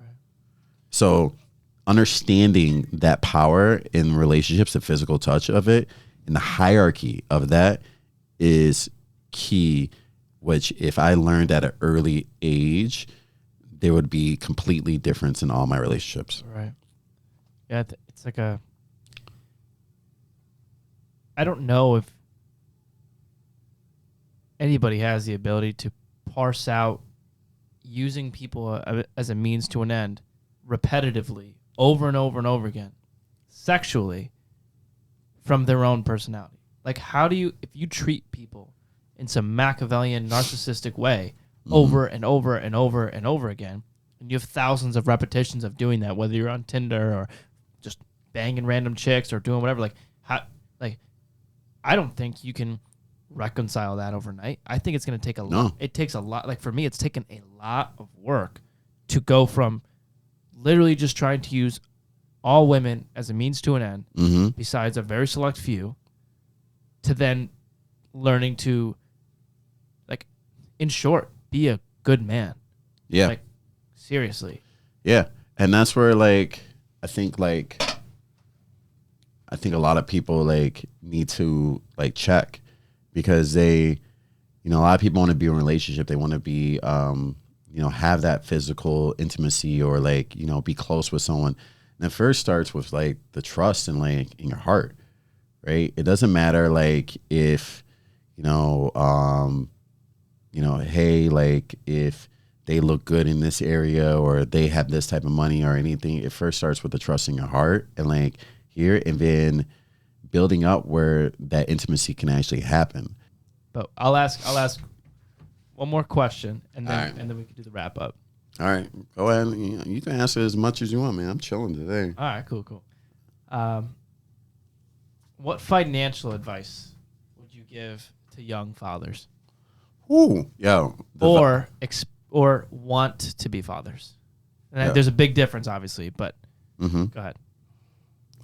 So understanding that power in relationships, the physical touch of it, and the hierarchy of that is key, which if I learned at an early age, there would be completely difference in all my relationships. Right. Yeah, it's like I don't know if anybody has the ability to parse out using people as a means to an end repetitively over and over and over again sexually from their own personality. Like, how do you, if you treat people in some Machiavellian narcissistic way over and over and over and over again, and you have thousands of repetitions of doing that, whether you're on Tinder or just banging random chicks or doing whatever, I don't think you can reconcile that overnight. I think it's going to take a lot. It takes a lot. Like for me, it's taken a lot of work to go from literally just trying to use all women as a means to an end, besides a very select few, to then learning to, like, in short, be a good man. Yeah. Like, seriously. Yeah. And that's where, like, I think a lot of people, like, need to, like, check because they, you know, a lot of people want to be in a relationship. They want to be, you know, have that physical intimacy or, like, you know, be close with someone. And it first starts with, like, the trust and, like, in your heart, right? It doesn't matter, like, if, you know, hey, like, if they look good in this area or they have this type of money or anything, it first starts with the trust in your heart and, like, here, and then building up where that intimacy can actually happen. But I'll ask one more question, and then we can do the wrap up. All right, go ahead. You can answer as much as you want, man. I'm chilling today. All right, cool. What financial advice would you give to young fathers? Ooh, yo. Or want to be fathers? And yeah. There's a big difference, obviously, but go ahead.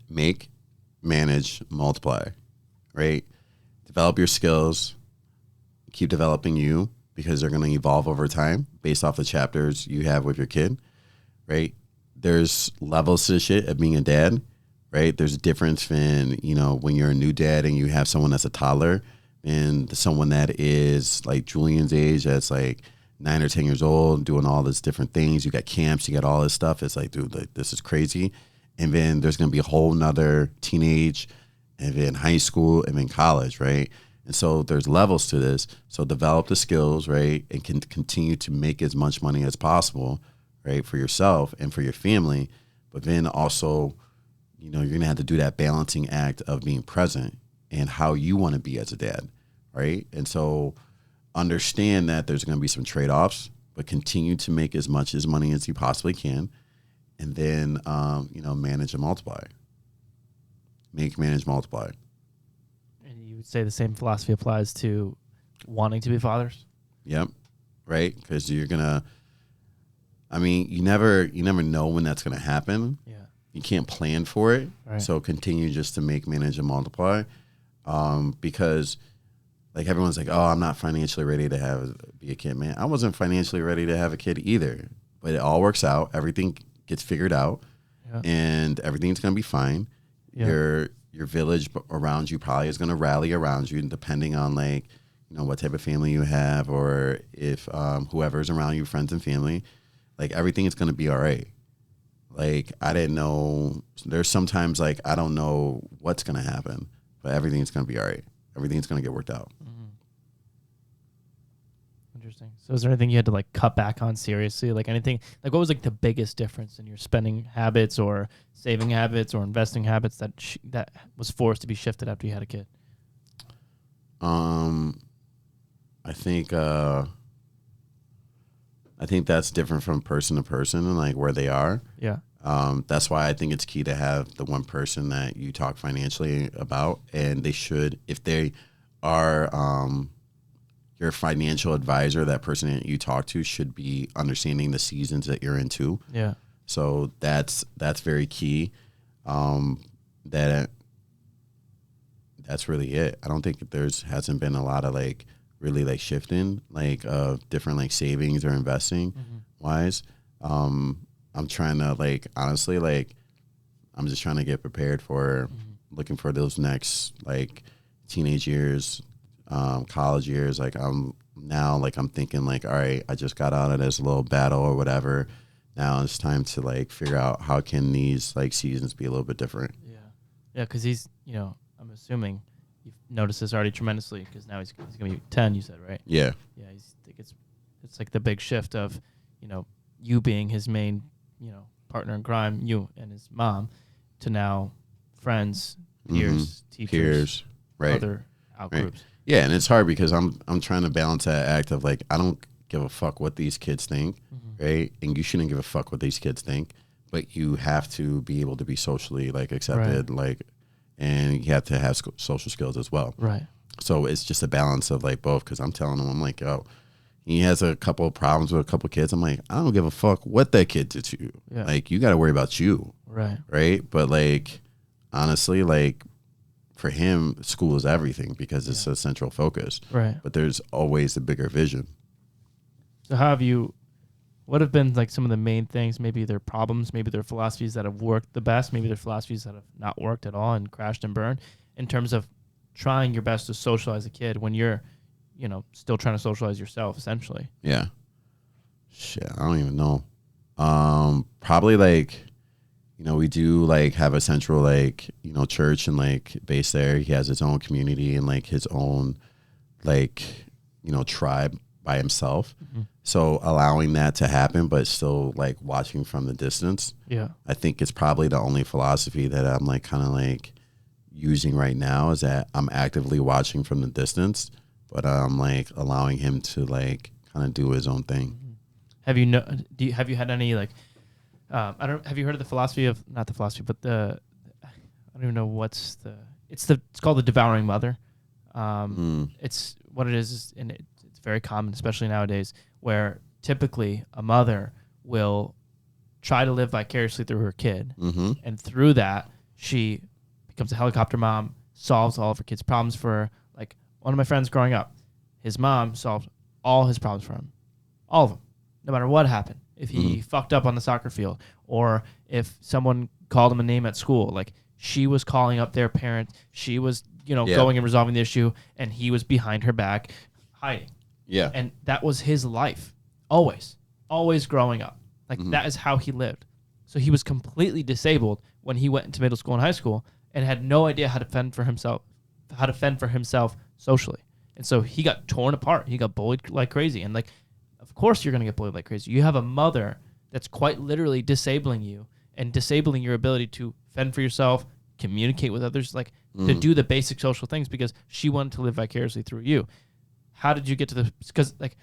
Make, manage, multiply, right? Develop your skills. Keep developing you because they're going to evolve over time based off the chapters you have with your kid, right? There's levels to the shit of being a dad, right? There's a difference in, you know, when you're a new dad and you have someone that's a toddler and someone that is like Julian's age that's like 9 or 10 years old doing all these different things. You got camps, you got all this stuff. It's like, dude, like, this is crazy. And then there's going to be a whole nother teenage and then high school and then college, right? And so there's levels to this. So develop the skills, right? And can continue to make as much money as possible, right? For yourself and for your family. But then also, you know, you're going to have to do that balancing act of being present and how you want to be as a dad, right? And so understand that there's going to be some trade-offs, but continue to make as much as money as you possibly can. And then, you know, manage and multiply. Make, manage, multiply. And you would say the same philosophy applies to wanting to be fathers? Yep. Right? Because you're going to, I mean, you never know when that's going to happen. Yeah. you can't plan for it. Right. So continue just to make, manage, and multiply. Because like everyone's like, oh, I'm not financially ready to be a kid, man. I wasn't financially ready to have a kid either, but it all works out. Everything gets figured out, and everything's gonna be fine. Yeah. Your village around you probably is gonna rally around you, depending on like, you know, what type of family you have, or if whoever's around you, friends and family, like everything is gonna be all right. Like I didn't know. There's sometimes like I don't know what's gonna happen, but everything's gonna be all right. Everything's gonna get worked out. Interesting. So is there anything you had to like cut back on seriously? Like anything, like what was like the biggest difference in your spending habits or saving habits or investing habits that was forced to be shifted after you had a kid? I think that's different from person to person and like where they are. Yeah. That's why I think it's key to have the one person that you talk financially about, and they should, if they are your financial advisor, that person that you talk to should be understanding the seasons that you're into. Yeah. So that's very key. That's really it. I don't think hasn't been a lot of like really like shifting like different like savings or investing wise. I'm trying to like honestly like I'm just trying to get prepared for looking for those next like teenage years, college years. Like I'm thinking like, all right, I just got out of this little battle or whatever. Now it's time to like figure out how can these like seasons be a little bit different. Yeah. Yeah. Cause he's, you know, I'm assuming you've noticed this already tremendously because now he's going to be 10, you said, right? Yeah. Yeah. It's like the big shift of, you know, you being his main, you know, partner in crime, you and his mom, to now friends, peers, teachers, right, other out groups. Yeah, and it's hard because I'm trying to balance that act of like I don't give a fuck what these kids think, right? And you shouldn't give a fuck what these kids think, but you have to be able to be socially like accepted, like, and you have to have social skills as well, right? So it's just a balance of like both. Because I'm telling him, I'm like, oh, he has a couple of problems with a couple of kids. I'm like, I don't give a fuck what that kid did to you. Yeah. Like, you got to worry about you. Right. But like, honestly, like for him, school is everything because it's a central focus. Right. But there's always a bigger vision. So what have been like some of the main things, maybe their problems, maybe their philosophies that have worked the best, maybe their philosophies that have not worked at all and crashed and burned, in terms of trying your best to socialize a kid when you're, you know, still trying to socialize yourself, essentially? Yeah. Shit, I don't even know. Probably like, you know, we do like have a central like, you know, church and like base there. He has his own community and like his own like, you know, tribe by himself. So allowing that to happen, but still like watching from the distance. Yeah. I think it's probably the only philosophy that I'm like kind of like using right now, is that I'm actively watching from the distance, but I'm like allowing him to like kind of do his own thing. Have you had any like have you heard of the philosophy of, not the philosophy, but I don't even know it's called the devouring mother. It's what it is, and it's very common, especially nowadays, where typically a mother will try to live vicariously through her kid, and through that she becomes a helicopter mom, solves all of her kids' problems for her. Like one of my friends growing up, his mom solved all his problems for him, all of them, no matter what happened. If he fucked up on the soccer field, or if someone called him a name at school, like she was calling up their parents, she was, you know, going and resolving the issue, and he was behind her back hiding. Yeah. And that was his life. Always growing up. Like that is how he lived. So he was completely disabled when he went into middle school and high school and had no idea how to fend for himself socially. And so he got torn apart. He got bullied like crazy. And like, of course you're going to get bullied like crazy. You have a mother that's quite literally disabling you and disabling your ability to fend for yourself, communicate with others, like to do the basic social things, because she wanted to live vicariously through you. How did you get to because like,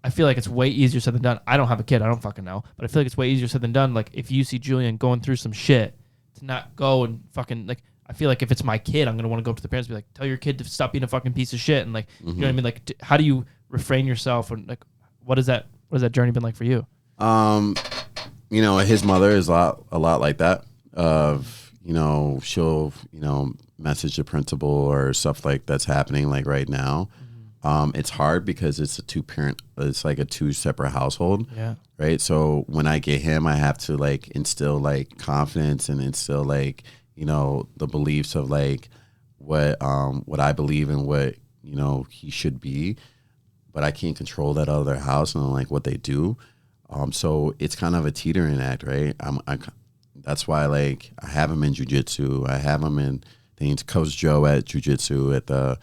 I feel like it's way easier said than done. I don't have a kid. I don't fucking know. But I feel like it's way easier said than done. Like if you see Julian going through some shit, to not go and fucking like, I feel like if it's my kid, I'm going to want to go up to the parents and be like, tell your kid to stop being a fucking piece of shit. And like, you know what I mean? Like, how do you refrain yourself? And like, what has that journey been like for you? You know, his mother is a lot like that. of, she'll, message the principal or stuff like that's happening like right now. It's hard because it's it's like a 2 separate household. Yeah. Right. So when I get him, I have to like instill like confidence and instill like, the beliefs of like what I believe and what, he should be, but I can't control that other house and like what they do. So it's kind of a teetering act, right? That's why like I have him in jiu-jitsu. I have him in things. Coach Joe at jiu-jitsu at the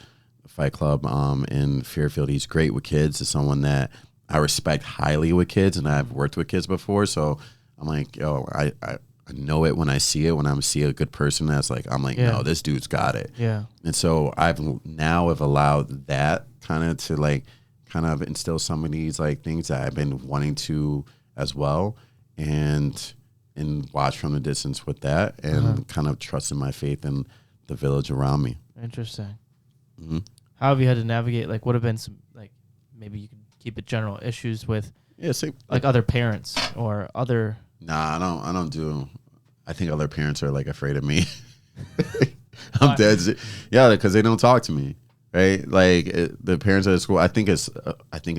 Fight Club in Fairfield. He's great with kids. It's someone that I respect highly with kids, and I've worked with kids before. So I'm like, yo, I know it when I see it. When I see a good person, I'm like, no, this dude's got it. Yeah. And so I've allowed that kind of instill some of these like things that I've been wanting to as well, and watch from the distance with that, and kind of trust in my faith in the village around me. Interesting. Mm-hmm. How have you had to navigate? Like, what have been some like maybe you can keep it general issues with like other parents or other? Nah, I don't do. I think other parents are like afraid of me. I'm dead. Yeah, because they don't talk to me. Right, like the parents at school. I think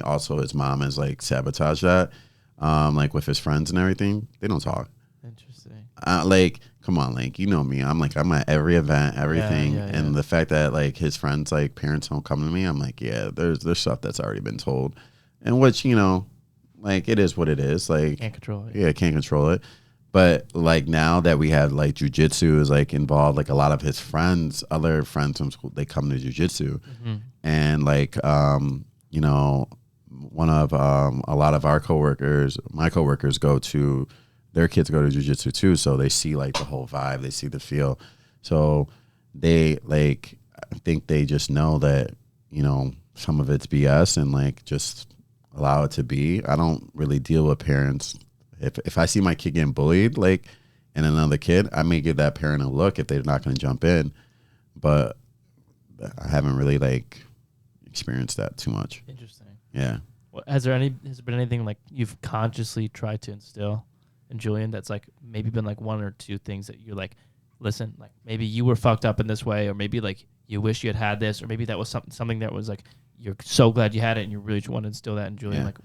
also his mom has like sabotaged that, like with his friends and everything. They don't talk. Interesting. Like, come on, like me. I'm at every event, everything, Yeah. and the fact that like his friends, like parents, don't come to me. I'm like, yeah, there's stuff that's already been told, and which like it is what it is. Like can't control it. Yeah, can't control it. But like now that we have like jujitsu is like involved, like a lot of his friends, other friends from school, they come to jujitsu, and like one of a lot of my coworkers their kids go to jujitsu too, so they see like the whole vibe, they see the feel, so they like I think they just know that some of it's BS and like just allow it to be. I don't really deal with parents. If I see my kid getting bullied, like, and another kid, I may give that parent a look if they're not going to jump in. But I haven't really like experienced that too much. Interesting. Yeah. Well, has there been anything like you've consciously tried to instill in Julian that's like maybe been like 1 or 2 things that you're like, listen, like maybe you were fucked up in this way, or maybe like you wish you had this, or maybe that was something that was like you're so glad you had it and you really want to instill that in Julian. Yeah. Like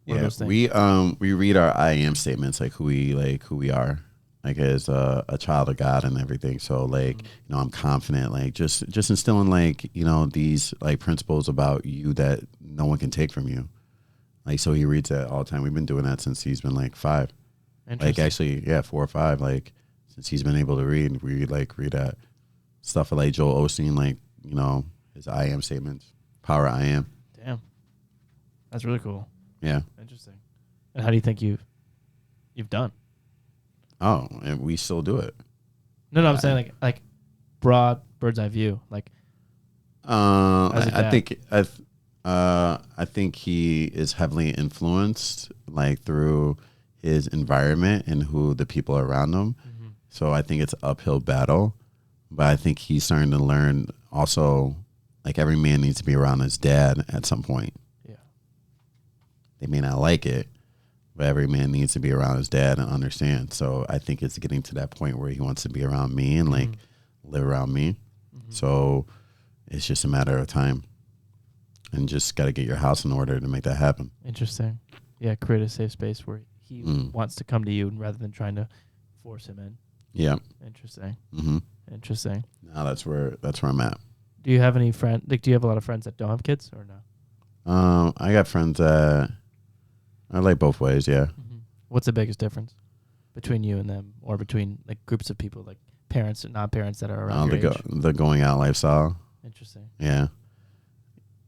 what are those things? We read our I am statements, like who we are, like as a child of God and everything. So like I'm confident, like just instilling like these like principles about you that no one can take from you. Like so he reads that all the time. We've been doing that since he's been like 5. Like actually 4 or 5. Like since he's been able to read, we like read that stuff like Joel Osteen, like his I am statements. Power I am. Damn. That's really cool. Yeah. Interesting. And how do you think you've done? Oh, and we still do it. No, I'm saying like broad bird's eye view. Like I think he is heavily influenced like through his environment and who the people around him. So I think it's an uphill battle, but I think he's starting to learn also. Like every man needs to be around his dad at some point. Yeah. They may not like it, but every man needs to be around his dad and understand. So I think it's getting to that point where he wants to be around me and like live around me. So it's just a matter of time, and just got to get your house in order to make that happen. Interesting. Yeah. Create a safe space where he wants to come to you rather than trying to force him in. Yeah. Interesting. Interesting. Now that's where I'm at. Do you have any friends? Like, do you have a lot of friends that don't have kids or no? I got friends that I like both ways. Yeah. What's the biggest difference between you and them, or between like groups of people, like parents and non-parents that are around your age? The going out lifestyle. Interesting. Yeah.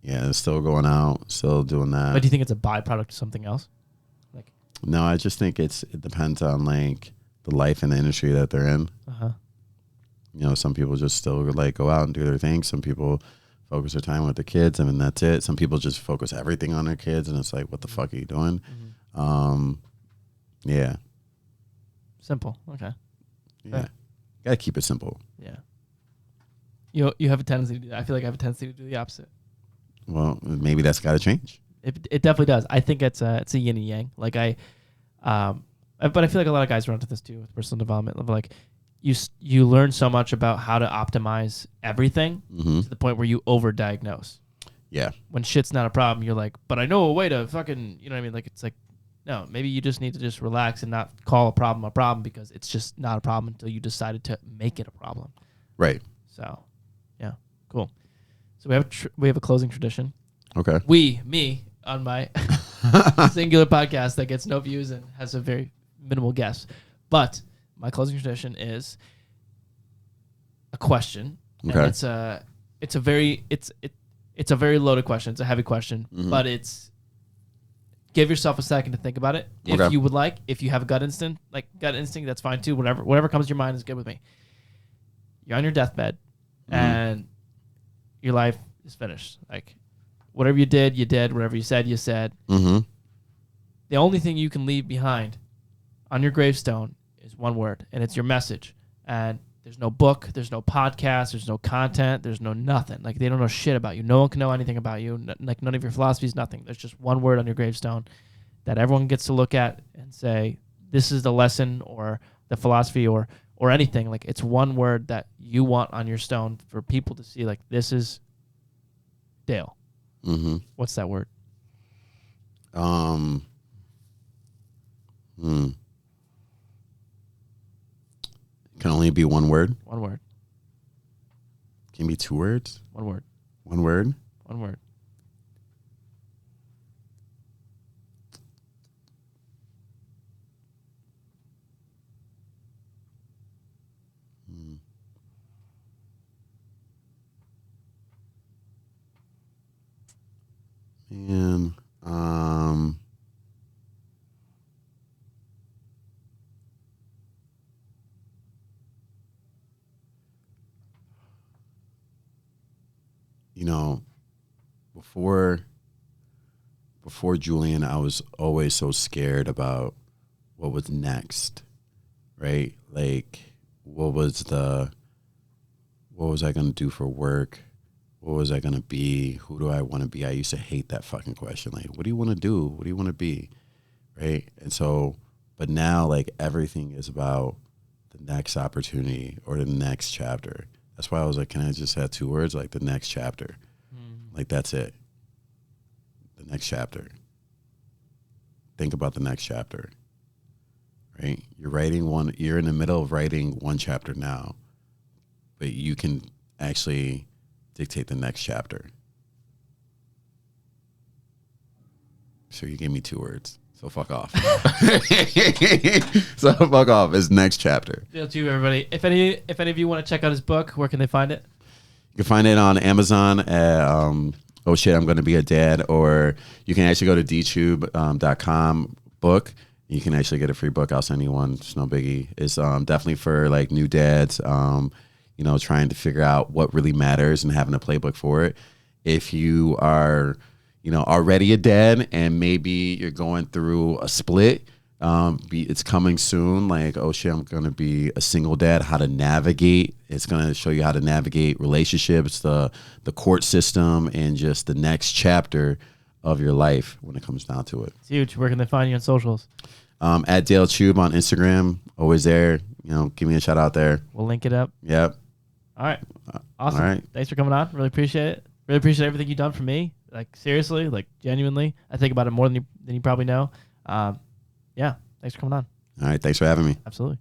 Yeah, still going out, still doing that. But do you think it's a byproduct of something else? Like, no, I just think it depends on like the life and the industry that they're in. Some people just still like go out and do their thing. Some people focus their time with the kids, and that's it. Some people just focus everything on their kids, and it's like, what the fuck are you doing? Yeah. Simple. Okay. Yeah. Gotta keep it simple. Yeah. You have a tendency to do that. I feel like I have a tendency to do the opposite. Well, maybe that's got to change. It definitely does. I think it's a yin and yang. Like but I feel like a lot of guys run into this too with personal development. Of like, you learn so much about how to optimize everything to the point where you overdiagnose. Yeah. When shit's not a problem, you're like, but I know a way to fucking, you know what I mean? Like, it's like, no, maybe you just need to just relax and not call a problem because it's just not a problem until you decided to make it a problem. Right. So, yeah, cool. So we have a closing tradition. Okay. Me, on my singular podcast that gets no views and has a very minimal guests. But my closing tradition is a question. Okay. And it's a very loaded question. It's a heavy question, but it's give yourself a second to think about it. If you would like, if you have a gut instinct, that's fine too. Whatever comes to your mind is good with me. You're on your deathbed and your life is finished. Like whatever you did, you did. Whatever you said, you said. The only thing you can leave behind on your gravestone is one word, and it's your message. And there's no book, there's no podcast, there's no content, there's no nothing. Like they don't know shit about you. No one can know anything about you. Like none of your philosophies, nothing. There's just one word on your gravestone that everyone gets to look at and say, this is the lesson or the philosophy or anything. Like it's one word that you want on your stone for people to see. Like this is Dale. What's that word? Can only be one word? One word. Can be two words? One word. One word? One word. Man, you know, before Julian, I was always so scared about what was next, right? Like, what was I going to do for work? What was I going to be? Who do I want to be? I used to hate that fucking question. Like, what do you want to do? What do you want to be? Right? And so, but now, like, everything is about the next opportunity or the next chapter. That's why I was like, can I just have two words? Like, the next chapter. Like, that's it. The next chapter. Think about the next chapter. Right? You're in the middle of writing one chapter now, but you can actually dictate the next chapter. So you gave me two words. So fuck off. So fuck off. It's next chapter. Dale Chube, everybody. If any of you want to check out his book, where can they find it? You can find it on Amazon at Oh Shit, I'm Gonna Be a Dad, or you can actually go to dtube.com book. You can actually get a free book. I'll send you one. It's no biggie. It's definitely for like new dads, trying to figure out what really matters and having a playbook for it. If you are, already a dad and maybe you're going through a split, it's coming soon. Like, oh shit, I'm going to be a single dad, how to navigate. It's going to show you how to navigate relationships, the court system, and just the next chapter of your life when it comes down to it. It's huge. Where can they find you on socials? At Dale Chube on Instagram, always there. Give me a shout out there. We'll link it up. Yep. All right. Awesome. All right. Thanks for coming on. Really appreciate it. Really appreciate everything you've done for me. Like, seriously, like, genuinely. I think about it more than you probably know. Yeah. Thanks for coming on. All right. Thanks for having me. Absolutely.